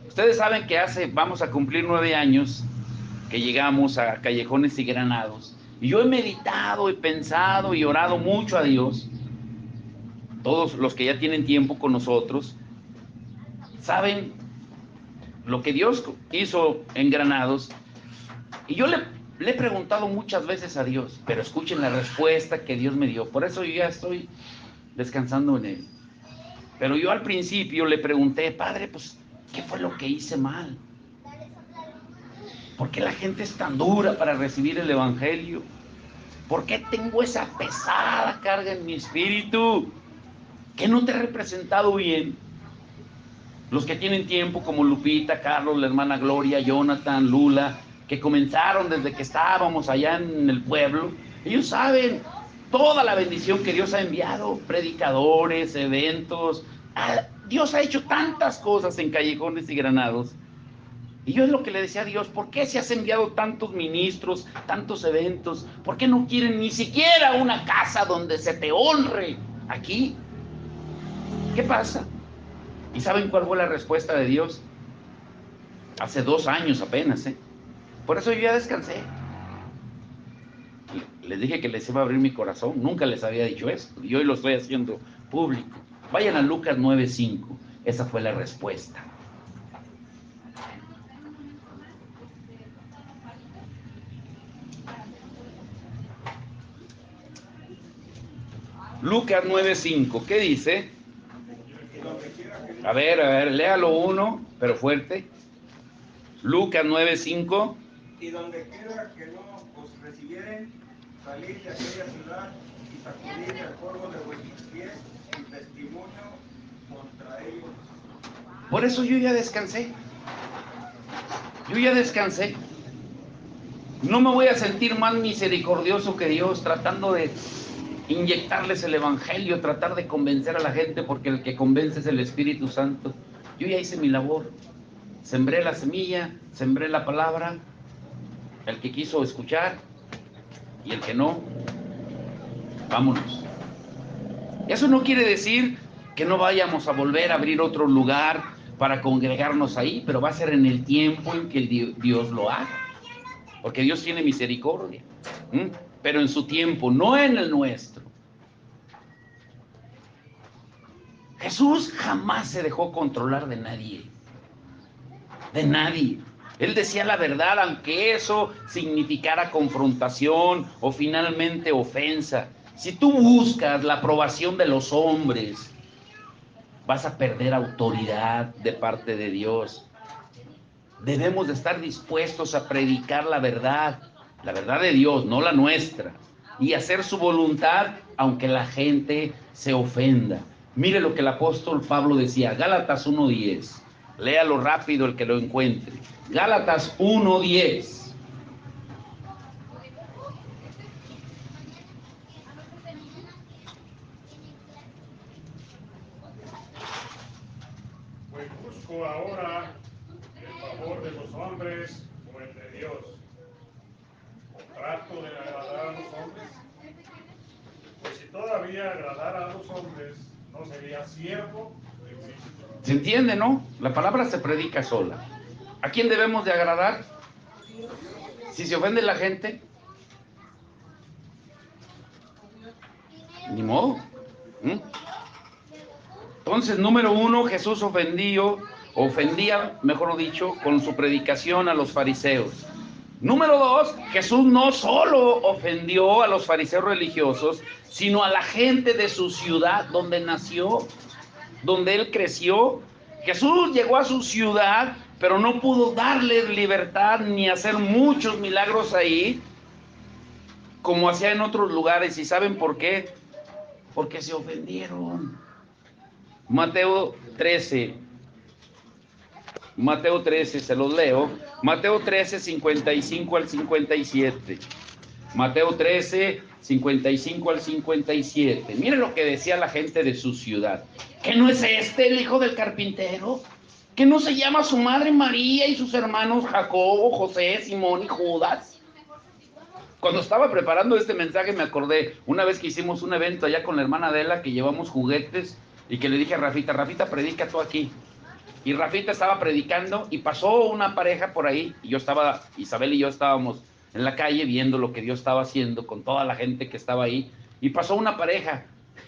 Ustedes saben que vamos a cumplir 9 años que llegamos a Callejones y Granados. Y yo he meditado, he pensado y orado mucho a Dios. Todos los que ya tienen tiempo con nosotros saben lo que Dios hizo en Granados. Y yo le he preguntado muchas veces a Dios, pero escuchen la respuesta que Dios me dio. Por eso yo ya estoy descansando en Él. Pero yo al principio le pregunté, Padre, pues, ¿qué fue lo que hice mal? ¿Por qué la gente es tan dura para recibir el Evangelio? ¿Por qué tengo esa pesada carga en mi espíritu? ¿Que no te he representado bien? Los que tienen tiempo, como Lupita, Carlos, la hermana Gloria, Jonathan, Lula, que comenzaron desde que estábamos allá en el pueblo, ellos saben toda la bendición que Dios ha enviado, predicadores, eventos. Dios ha hecho tantas cosas en Callejones y Granados. Y yo es lo que le decía a Dios, ¿por qué se has enviado tantos ministros, tantos eventos? ¿Por qué no quieren ni siquiera una casa donde se te honre aquí? ¿Qué pasa? ¿Y saben cuál fue la respuesta de Dios? Hace 2 años apenas, ¿eh? Por eso yo ya descansé. Les dije que les iba a abrir mi corazón, nunca les había dicho esto, y hoy lo estoy haciendo público. Vayan a Lucas 9:5, esa fue la respuesta. Lucas 9:5, ¿qué dice? A ver, léalo uno, pero fuerte. Lucas 9:5. Y donde quiera que no os recibieren, salid de aquella ciudad y sacudid el polvo de vuestros pies en testimonio contra ellos. Por eso yo ya descansé. Yo ya descansé. No me voy a sentir más misericordioso que Dios tratando de inyectarles el evangelio, tratar de convencer a la gente, porque el que convence es el Espíritu Santo. Yo ya hice mi labor. Sembré la semilla, sembré la palabra. El que quiso escuchar y el que no, vámonos. Eso no quiere decir que no vayamos a volver a abrir otro lugar para congregarnos ahí, pero va a ser en el tiempo en que Dios lo haga, porque Dios tiene misericordia, pero en su tiempo, no en el nuestro. Jesús jamás se dejó controlar de nadie, de nadie. Él decía la verdad, aunque eso significara confrontación o finalmente ofensa. Si tú buscas la aprobación de los hombres, vas a perder autoridad de parte de Dios. Debemos de estar dispuestos a predicar la verdad de Dios, no la nuestra, y hacer su voluntad, aunque la gente se ofenda. Mire lo que el apóstol Pablo decía, Gálatas 1:10. Léalo rápido el que lo encuentre. Gálatas 1:10. Pues busco ahora el favor de los hombres o el de Dios. ¿O trato de agradar a los hombres? Pues si todavía agradara a los hombres, no sería siervo de Cristo. ¿Se entiende, no? La palabra se predica sola. ¿A quién debemos de agradar? Si se ofende la gente, ni modo. Entonces, número 1, Jesús ofendía, mejor dicho, con su predicación a los fariseos. Número 2, Jesús no solo ofendió a los fariseos religiosos, sino a la gente de su ciudad donde nació, donde él creció. Jesús llegó a su ciudad, pero no pudo darles libertad ni hacer muchos milagros ahí, como hacía en otros lugares. ¿Y saben por qué? Porque se ofendieron. Mateo 13, se los leo. Mateo 13, 55 al 57. Mateo 13, 55 al 57. Miren lo que decía la gente de su ciudad. ¿Que no es este el hijo del carpintero? ¿Que no se llama su madre María y sus hermanos Jacobo, José, Simón y Judas? Cuando estaba preparando este mensaje me acordé, una vez que hicimos un evento allá con la hermana Adela, que llevamos juguetes, y que le dije a Rafita, Rafita, predica tú aquí. Y Rafita estaba predicando y pasó una pareja por ahí, y Isabel y yo estábamos en la calle viendo lo que Dios estaba haciendo con toda la gente que estaba ahí, y pasó una pareja,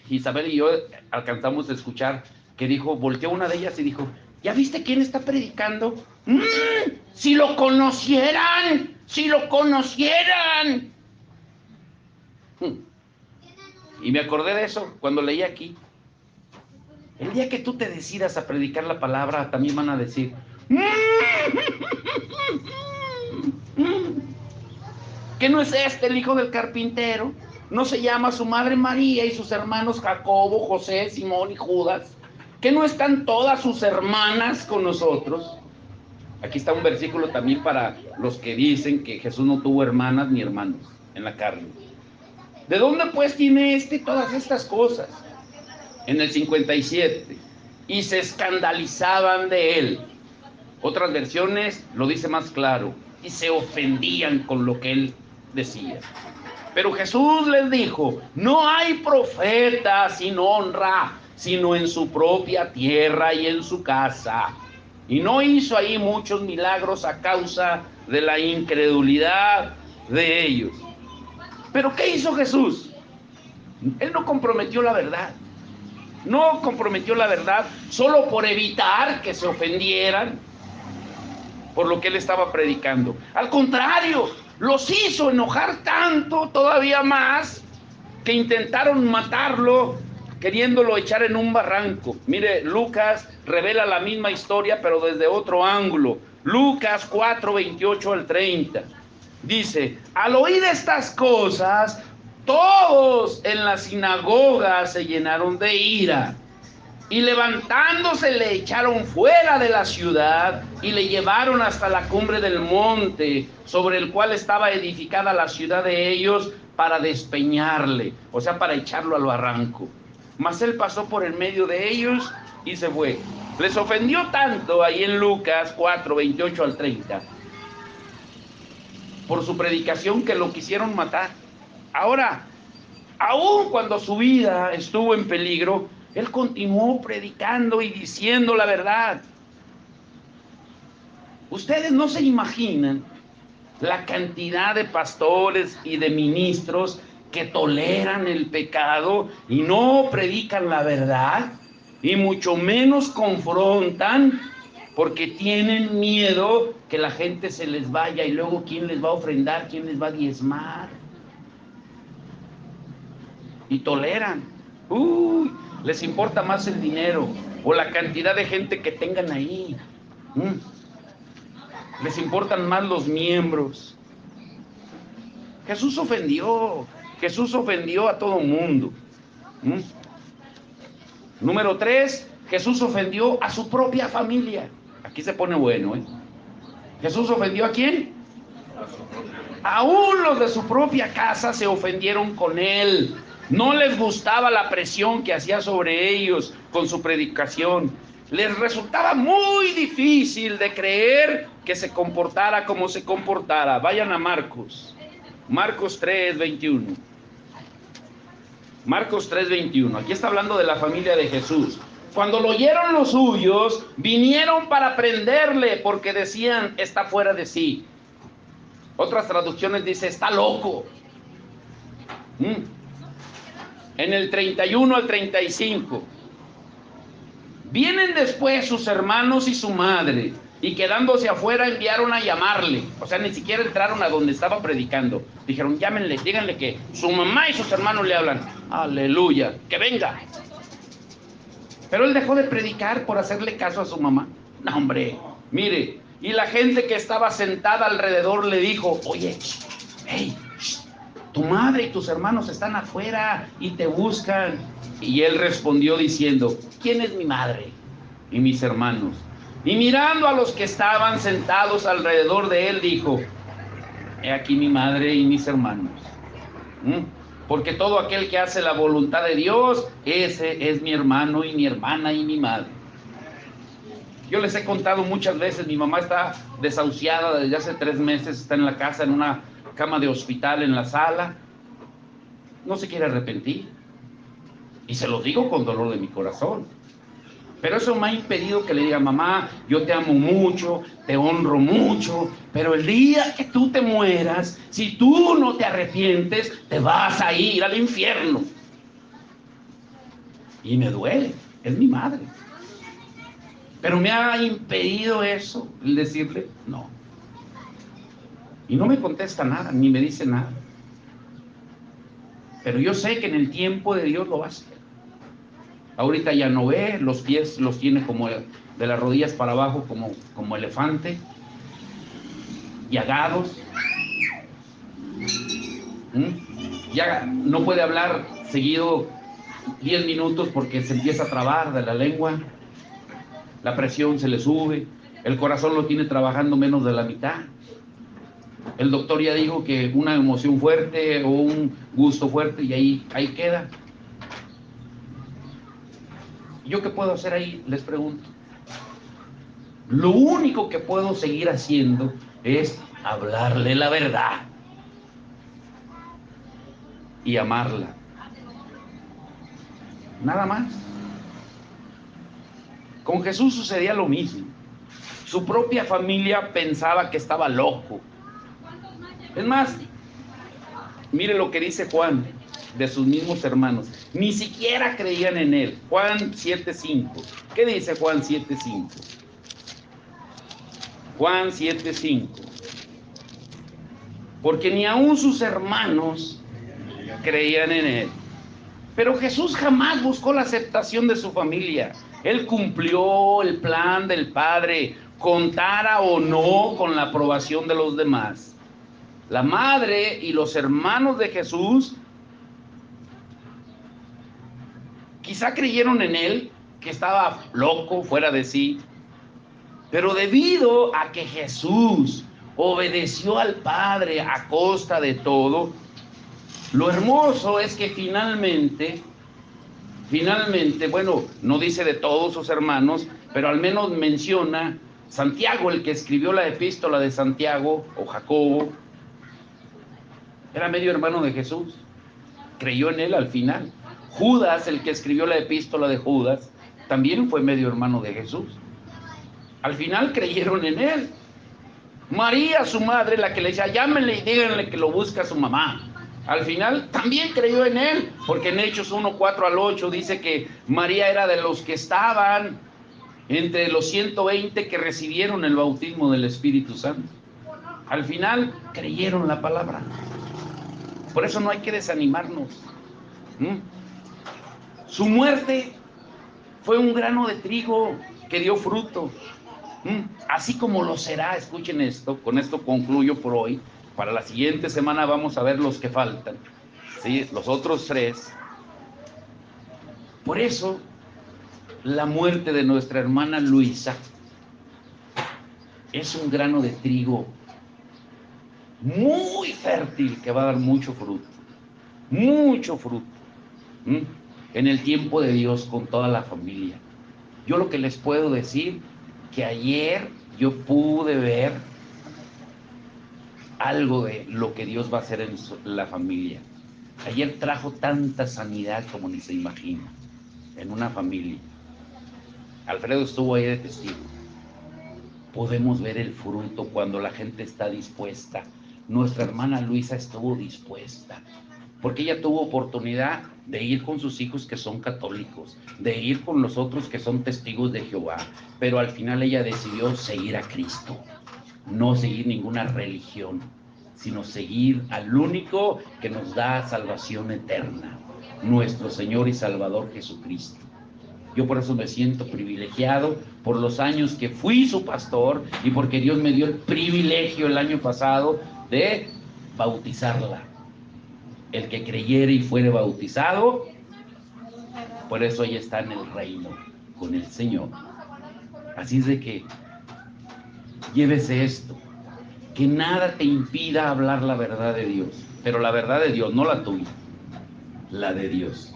Isabel y yo alcanzamos a escuchar, que dijo, volteó una de ellas y dijo, ¿ya viste quién está predicando? ¡Si lo conocieran! ¡Si lo conocieran! Y me acordé de eso cuando leí aquí. El día que tú te decidas a predicar la palabra, también van a decir, ¿que no es este el hijo del carpintero? ¿No se llama su madre María y sus hermanos Jacobo, José, Simón y Judas? ¿Que no están todas sus hermanas con nosotros? Aquí está un versículo también para los que dicen que Jesús no tuvo hermanas ni hermanos en la carne. ¿De dónde pues tiene todas estas cosas? En el 57, y se escandalizaban de él. Otras versiones lo dice más claro, y se ofendían con lo que él decía. Pero Jesús les dijo, no hay profeta sin honra, sino en su propia tierra y en su casa. Y no hizo ahí muchos milagros a causa de la incredulidad de ellos. ¿Pero qué hizo Jesús? Él no comprometió la verdad. No comprometió la verdad solo por evitar que se ofendieran por lo que él estaba predicando. Al contrario, los hizo enojar tanto, todavía más, que intentaron matarlo, queriéndolo echar en un barranco. Mire, Lucas revela la misma historia, pero desde otro ángulo. Lucas 4, 28 al 30. Dice, al oír estas cosas, todos en la sinagoga se llenaron de ira, y levantándose le echaron fuera de la ciudad y le llevaron hasta la cumbre del monte sobre el cual estaba edificada la ciudad de ellos, para despeñarle, o sea, para echarlo al barranco. Mas él pasó por en medio de ellos y se fue. Les ofendió tanto ahí en Lucas 4, 28 al 30 por su predicación, que lo quisieron matar. Ahora, aun cuando su vida estuvo en peligro, él continuó predicando y diciendo la verdad. Ustedes no se imaginan la cantidad de pastores y de ministros que toleran el pecado y no predican la verdad, y mucho menos confrontan, porque tienen miedo que la gente se les vaya, y luego ¿quién les va a ofrendar? ¿Quién les va a diezmar? Y toleran. Les importa más el dinero o la cantidad de gente que tengan ahí. Les importan más los miembros. Jesús ofendió a todo mundo. Número 3, Jesús ofendió a su propia familia. Aquí se pone bueno, ¿eh? ¿Jesús ofendió a quién? Aún los de su propia casa se ofendieron con él. No les gustaba la presión que hacía sobre ellos con su predicación. Les resultaba muy difícil de creer que se comportara como se comportara. Vayan a Marcos 3, 21. Marcos 3, 21. Aquí está hablando de la familia de Jesús. Cuando lo oyeron los suyos, vinieron para prenderle, porque decían, está fuera de sí. Otras traducciones dice, está loco. En el 31 al 35. Vienen después sus hermanos y su madre, Y quedándose afuera enviaron a llamarle. O sea, ni siquiera entraron a donde estaba predicando. Dijeron, llámenle, díganle que su mamá y sus hermanos le hablan. Aleluya, que venga. Pero él dejó de predicar por hacerle caso a su mamá. No, hombre, mire. Y la gente que estaba sentada alrededor le dijo, oye, hey, tu madre y tus hermanos están afuera y te buscan. Y él respondió diciendo, ¿quién es mi madre y mis hermanos? Y mirando a los que estaban sentados alrededor de él, dijo, he aquí mi madre y mis hermanos. Porque todo aquel que hace la voluntad de Dios, ese es mi hermano y mi hermana y mi madre. Yo les he contado muchas veces, mi mamá está desahuciada desde hace 3 meses, está en la casa, en una cama de hospital, en la sala. No se quiere arrepentir. Y se lo digo con dolor de mi corazón. Pero eso me ha impedido que le diga, mamá, yo te amo mucho, te honro mucho, pero el día que tú te mueras, si tú no te arrepientes, te vas a ir al infierno. Y me duele, es mi madre. Pero me ha impedido eso, el decirle, no. Y no me contesta nada, ni me dice nada. Pero yo sé que en el tiempo de Dios lo va a hacer. Ahorita ya no ve, los pies los tiene como de las rodillas para abajo, como elefante, llagados. Ya no puede hablar seguido 10 minutos porque se empieza a trabar de la lengua, la presión se le sube, el corazón lo tiene trabajando menos de la mitad. El doctor ya dijo que una emoción fuerte o un gusto fuerte y ahí queda. ¿Yo qué puedo hacer ahí? Les pregunto. Lo único que puedo seguir haciendo es hablarle la verdad y amarla. Nada más. Con Jesús sucedía lo mismo. Su propia familia pensaba que estaba loco. Es más, mire lo que dice Juan de sus mismos hermanos. Ni siquiera creían en él. Juan 7:5. ¿Qué dice Juan 7:5? Juan 7:5. Porque ni aun sus hermanos creían en él. Pero Jesús jamás buscó la aceptación de su familia. Él cumplió el plan del Padre, contara o no con la aprobación de los demás. La madre y los hermanos de Jesús quizá creyeron en él, que estaba loco, fuera de sí. Pero debido a que Jesús obedeció al Padre a costa de todo, lo hermoso es que finalmente, bueno, no dice de todos sus hermanos, pero al menos menciona Santiago, el que escribió la epístola de Santiago, o Jacobo, era medio hermano de Jesús, creyó en él al final. Judas, el que escribió la epístola de Judas, también fue medio hermano de Jesús. Al final creyeron en él. María, su madre, la que le decía, llámenle y díganle que lo busca su mamá. Al final también creyó en él, porque en Hechos 1:4-8 dice que María era de los que estaban entre los 120 que recibieron el bautismo del Espíritu Santo. Al final creyeron la palabra. Por eso no hay que desanimarnos. Su muerte fue un grano de trigo que dio fruto. Así como lo será, escuchen esto, con esto concluyo por hoy. Para la siguiente semana vamos a ver los que faltan, ¿sí? Los otros 3. Por eso, la muerte de nuestra hermana Luisa es un grano de trigo muy fértil que va a dar mucho fruto en el tiempo de Dios con toda la familia. Yo lo que les puedo decir, que ayer yo pude ver algo de lo que Dios va a hacer en la familia. Ayer trajo tanta sanidad como ni se imagina en una familia. Alfredo estuvo ahí de testigo. Podemos ver el fruto cuando la gente está dispuesta. Nuestra hermana Luisa estuvo dispuesta, porque ella tuvo oportunidad de ir con sus hijos que son católicos, de ir con los otros que son testigos de Jehová, pero al final ella decidió seguir a Cristo, no seguir ninguna religión, sino seguir al único que nos da salvación eterna, nuestro Señor y Salvador Jesucristo. Yo por eso me siento privilegiado por los años que fui su pastor y porque Dios me dio el privilegio el año pasado de bautizarla. El que creyere y fuere bautizado, por eso ella está en el reino con el Señor. Así es de que llévese esto, que nada te impida hablar la verdad de Dios, pero la verdad de Dios, no la tuya, la de Dios.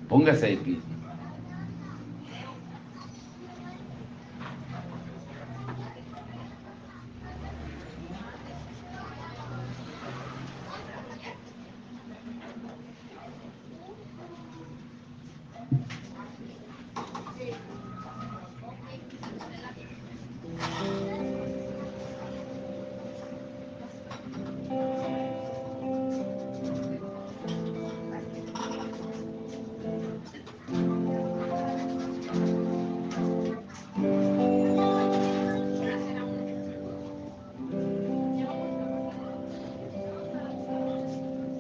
Póngase de pie.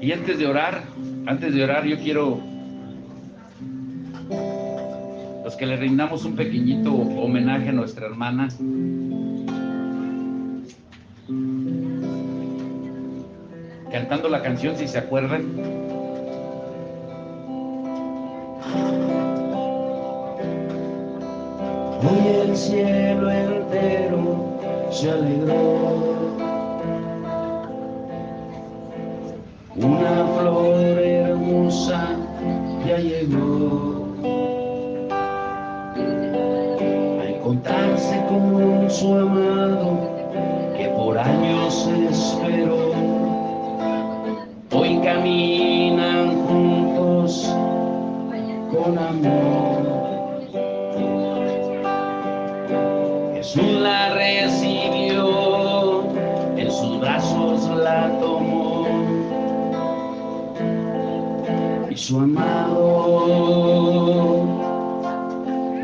Y antes de orar, yo quiero los que le rindamos un pequeñito homenaje a nuestra hermana. Cantando la canción, si se acuerdan. Hoy el cielo entero se alegró. Una flor hermosa ya llegó a encontrarse con su amado que por años esperó. Hoy caminan juntos con amor. Jesús la recibió, en sus brazos la tomó. Y su amado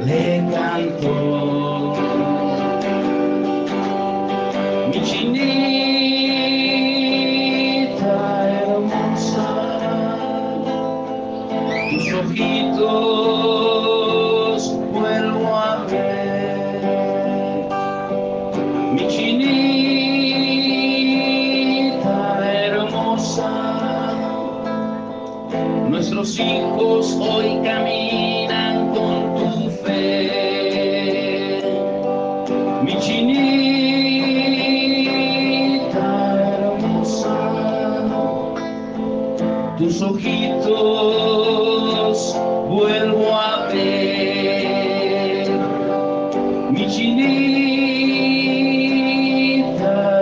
le cantó. Mi chinita hermosa, tus ojitos vuelvo a ver. Mi chinita hermosa, nuestros hijos hoy caminan con tu fe. Mi chinita hermosa, tus ojitos vuelvo a ver. Mi chinita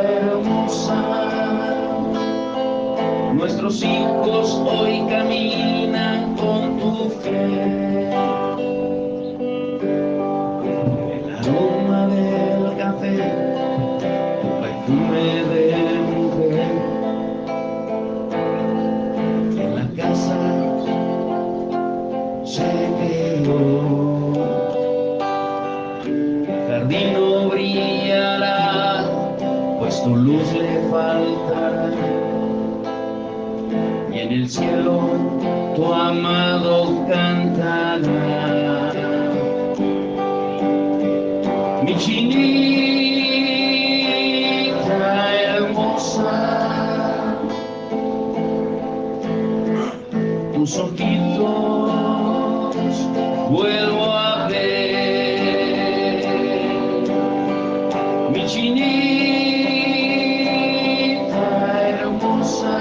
hermosa, nuestros hijos hoy caminan con tu fe. El aroma del café, tu perfume de mujer, en la casa se quedó. El jardín no brillará, pues tu luz le faltará. Y en el cielo tu amado cantará. Mi chinita hermosa, tus ojitos vuelvo a ver. Mi chinita hermosa,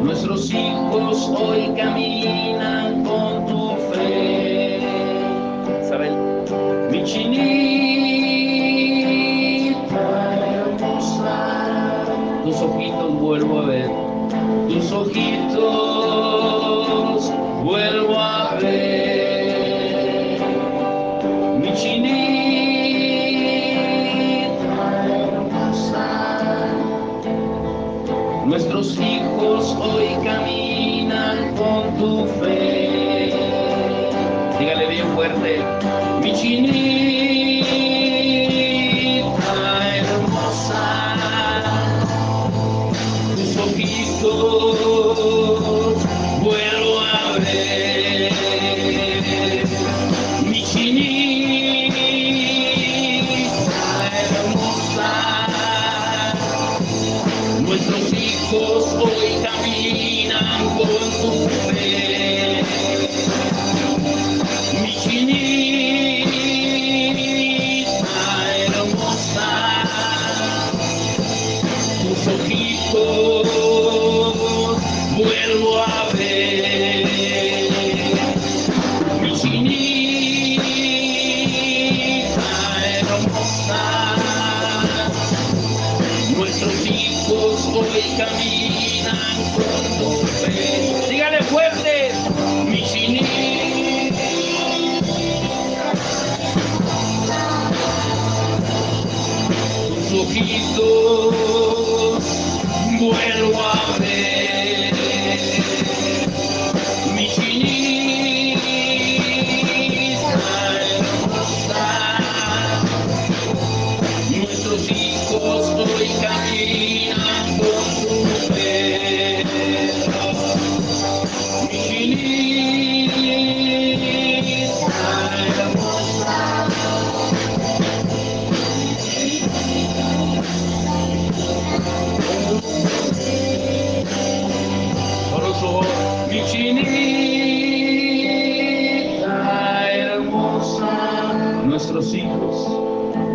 nuestros hijos hoy caminan con tu fe. ¿Saben? Mi chinita hermosa, tus ojitos vuelvo a ver. Tus ojitos vuelvo a ver. Mi chinita hermosa, nuestros hijos hoy caminan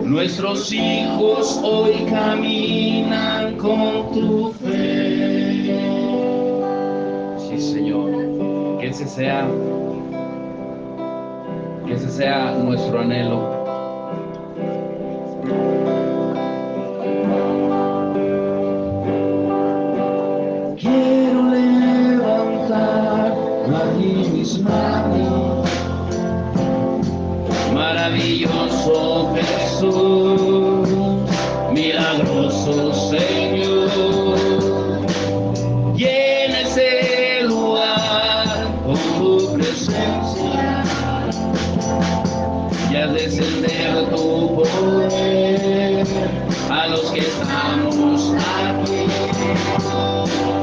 Nuestros hijos hoy caminan con tu fe. Sí, Señor, que ese sea nuestro anhelo. Quiero levantar aquí mis manos, maravilloso Jesús, milagroso Señor, llena ese lugar con tu presencia y haz descender tu poder a los que estamos aquí.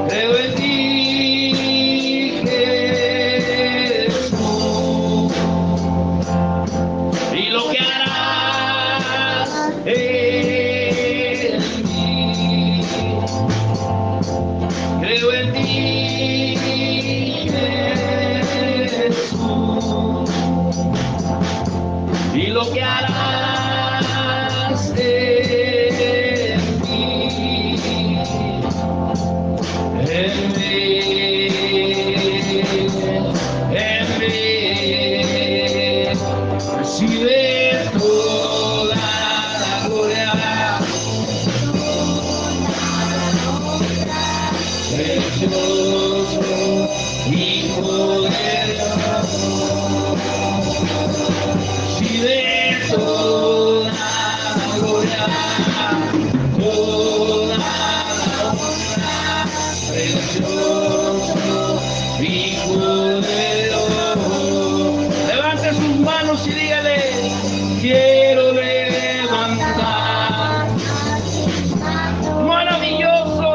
Creo en ti, Jesús, y lo que harás en mí. Creo en ti, Jesús, y lo que harás en mí. En mí, recibe toda la gloria, precioso Hijo de Dios, recibe toda la gloria, toda la honra, precioso Hijo de Dios. Levante sus manos y dígale: quiero levantar. Maravilloso,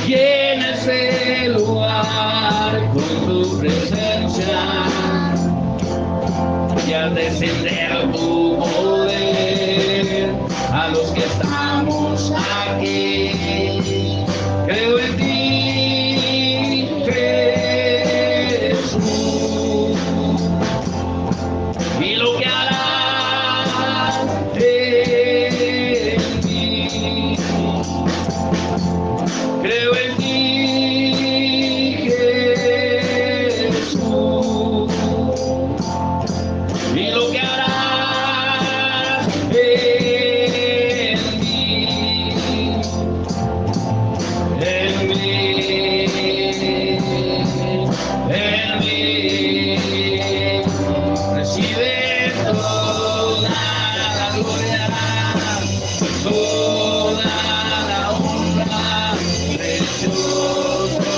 llena ese lugar con tu presencia y al descender tu poder a los que estamos aquí. Creo en ti, Jesús, y lo que harás en mí. Creo en ti, Jesús, y lo que harás en mí. En mí, en mí, recibe toda la gloria, toda la honra, precioso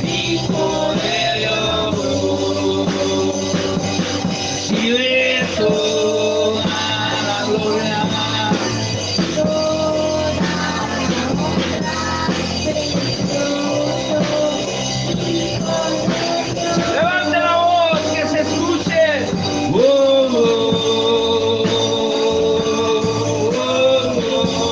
Hijo de Dios, recibe toda la gloria, levante la voz, que se escuche. Oh, oh, oh, oh, oh.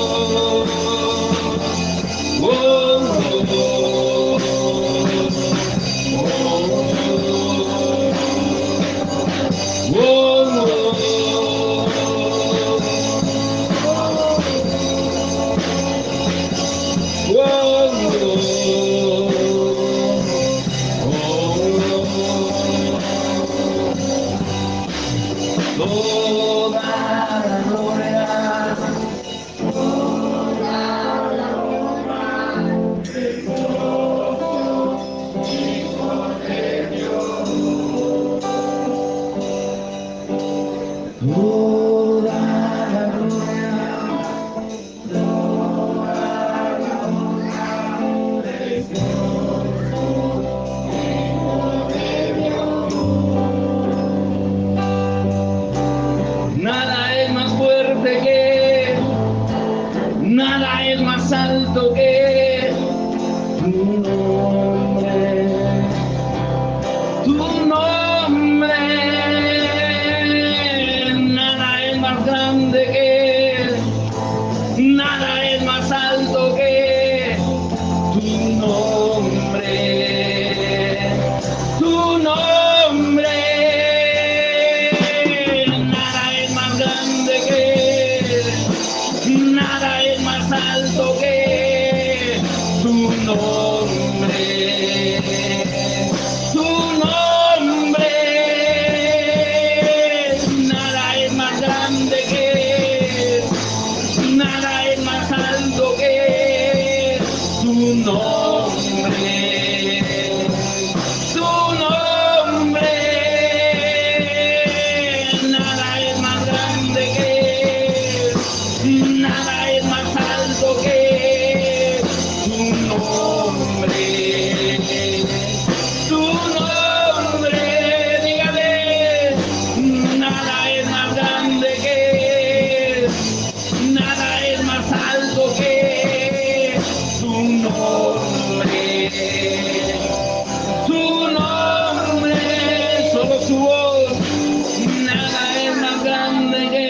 nada es más alto que tu nombre. Tu nombre, nada es más grande que, nada es más alto que tu nombre. Tu nombre, dígale, nada es más grande que, nada es más alto que tu nombre. Tu nombre, solo su voz, nada es más grande que,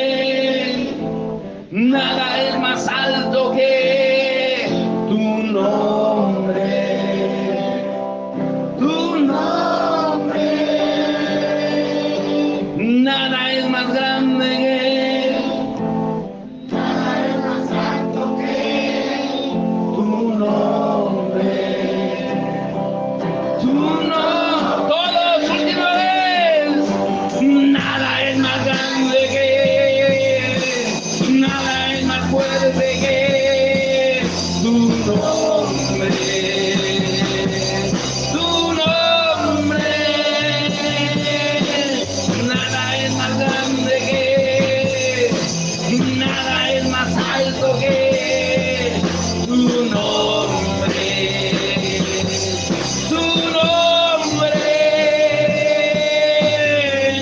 nada es más alto que tu nombre. Tu nombre, nada es más grande que, nada es más alto que tu nombre. Tu nombre, todos, última vez, nada es más grande que, nada es más fuerte que tu nombre. Tu nombre, nada es más grande que, nada es más alto que tu nombre. Tu nombre,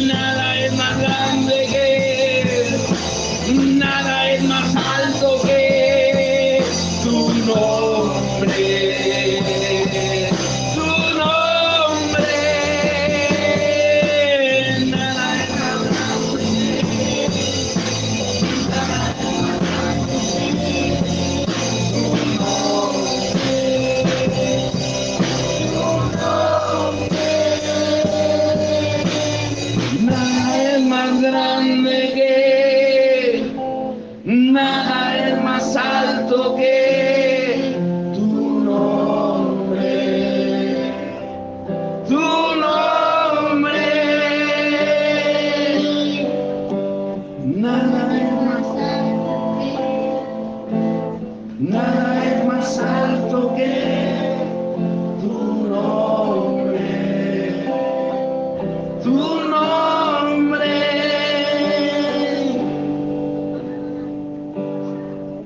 nada es más grande que, nada es más alto que tu nombre. Tu nombre, nada es más grande nada es más grande que, nada es más alto que tu nombre. Tu nombre, nada es más alto que, nada es más alto que tu nombre. Tu nombre.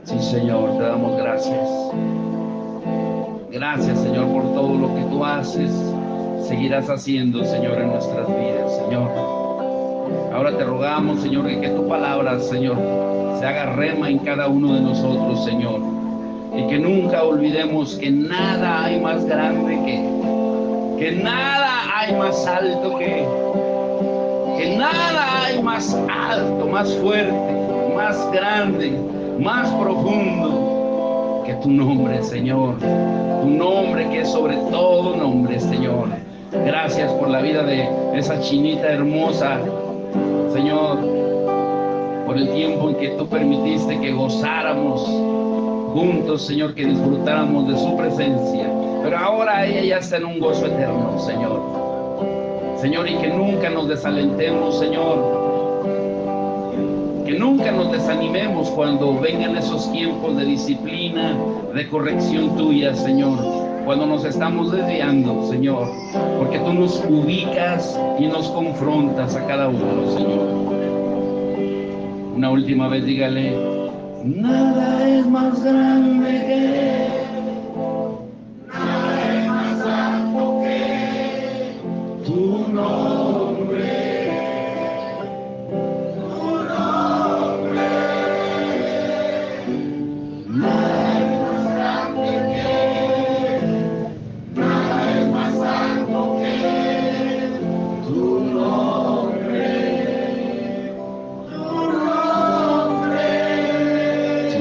Sí, Señor, te damos gracias. Gracias, Señor, por todo lo que tú haces, seguirás haciendo, Señor, en nuestras vidas, Señor. Ahora te rogamos, Señor, que tu palabra, Señor, se haga rema en cada uno de nosotros, Señor. Y que nunca olvidemos que nada hay más grande que nada hay más alto que nada hay más alto, más fuerte, más grande, más profundo que tu nombre, Señor. Tu nombre que es sobre todo nombre, Señor. Gracias por la vida de esa chinita hermosa, Señor, por el tiempo en que tú permitiste que gozáramos juntos, Señor, que disfrutáramos de su presencia. Pero ahora ella ya está en un gozo eterno, Señor. Señor, y que nunca nos desalentemos, Señor. Que nunca nos desanimemos cuando vengan esos tiempos de disciplina, de corrección tuya, Señor. Cuando nos estamos desviando, Señor. Porque tú nos ubicas y nos confrontas a cada uno, Señor. Una última vez dígale, nada es más grande que, nada es más alto que tu nombre. Tu nombre. Nada es más grande que, nada es más alto que tu nombre.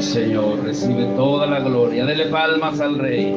Señor, recibe toda la gloria. Dele palmas al Rey.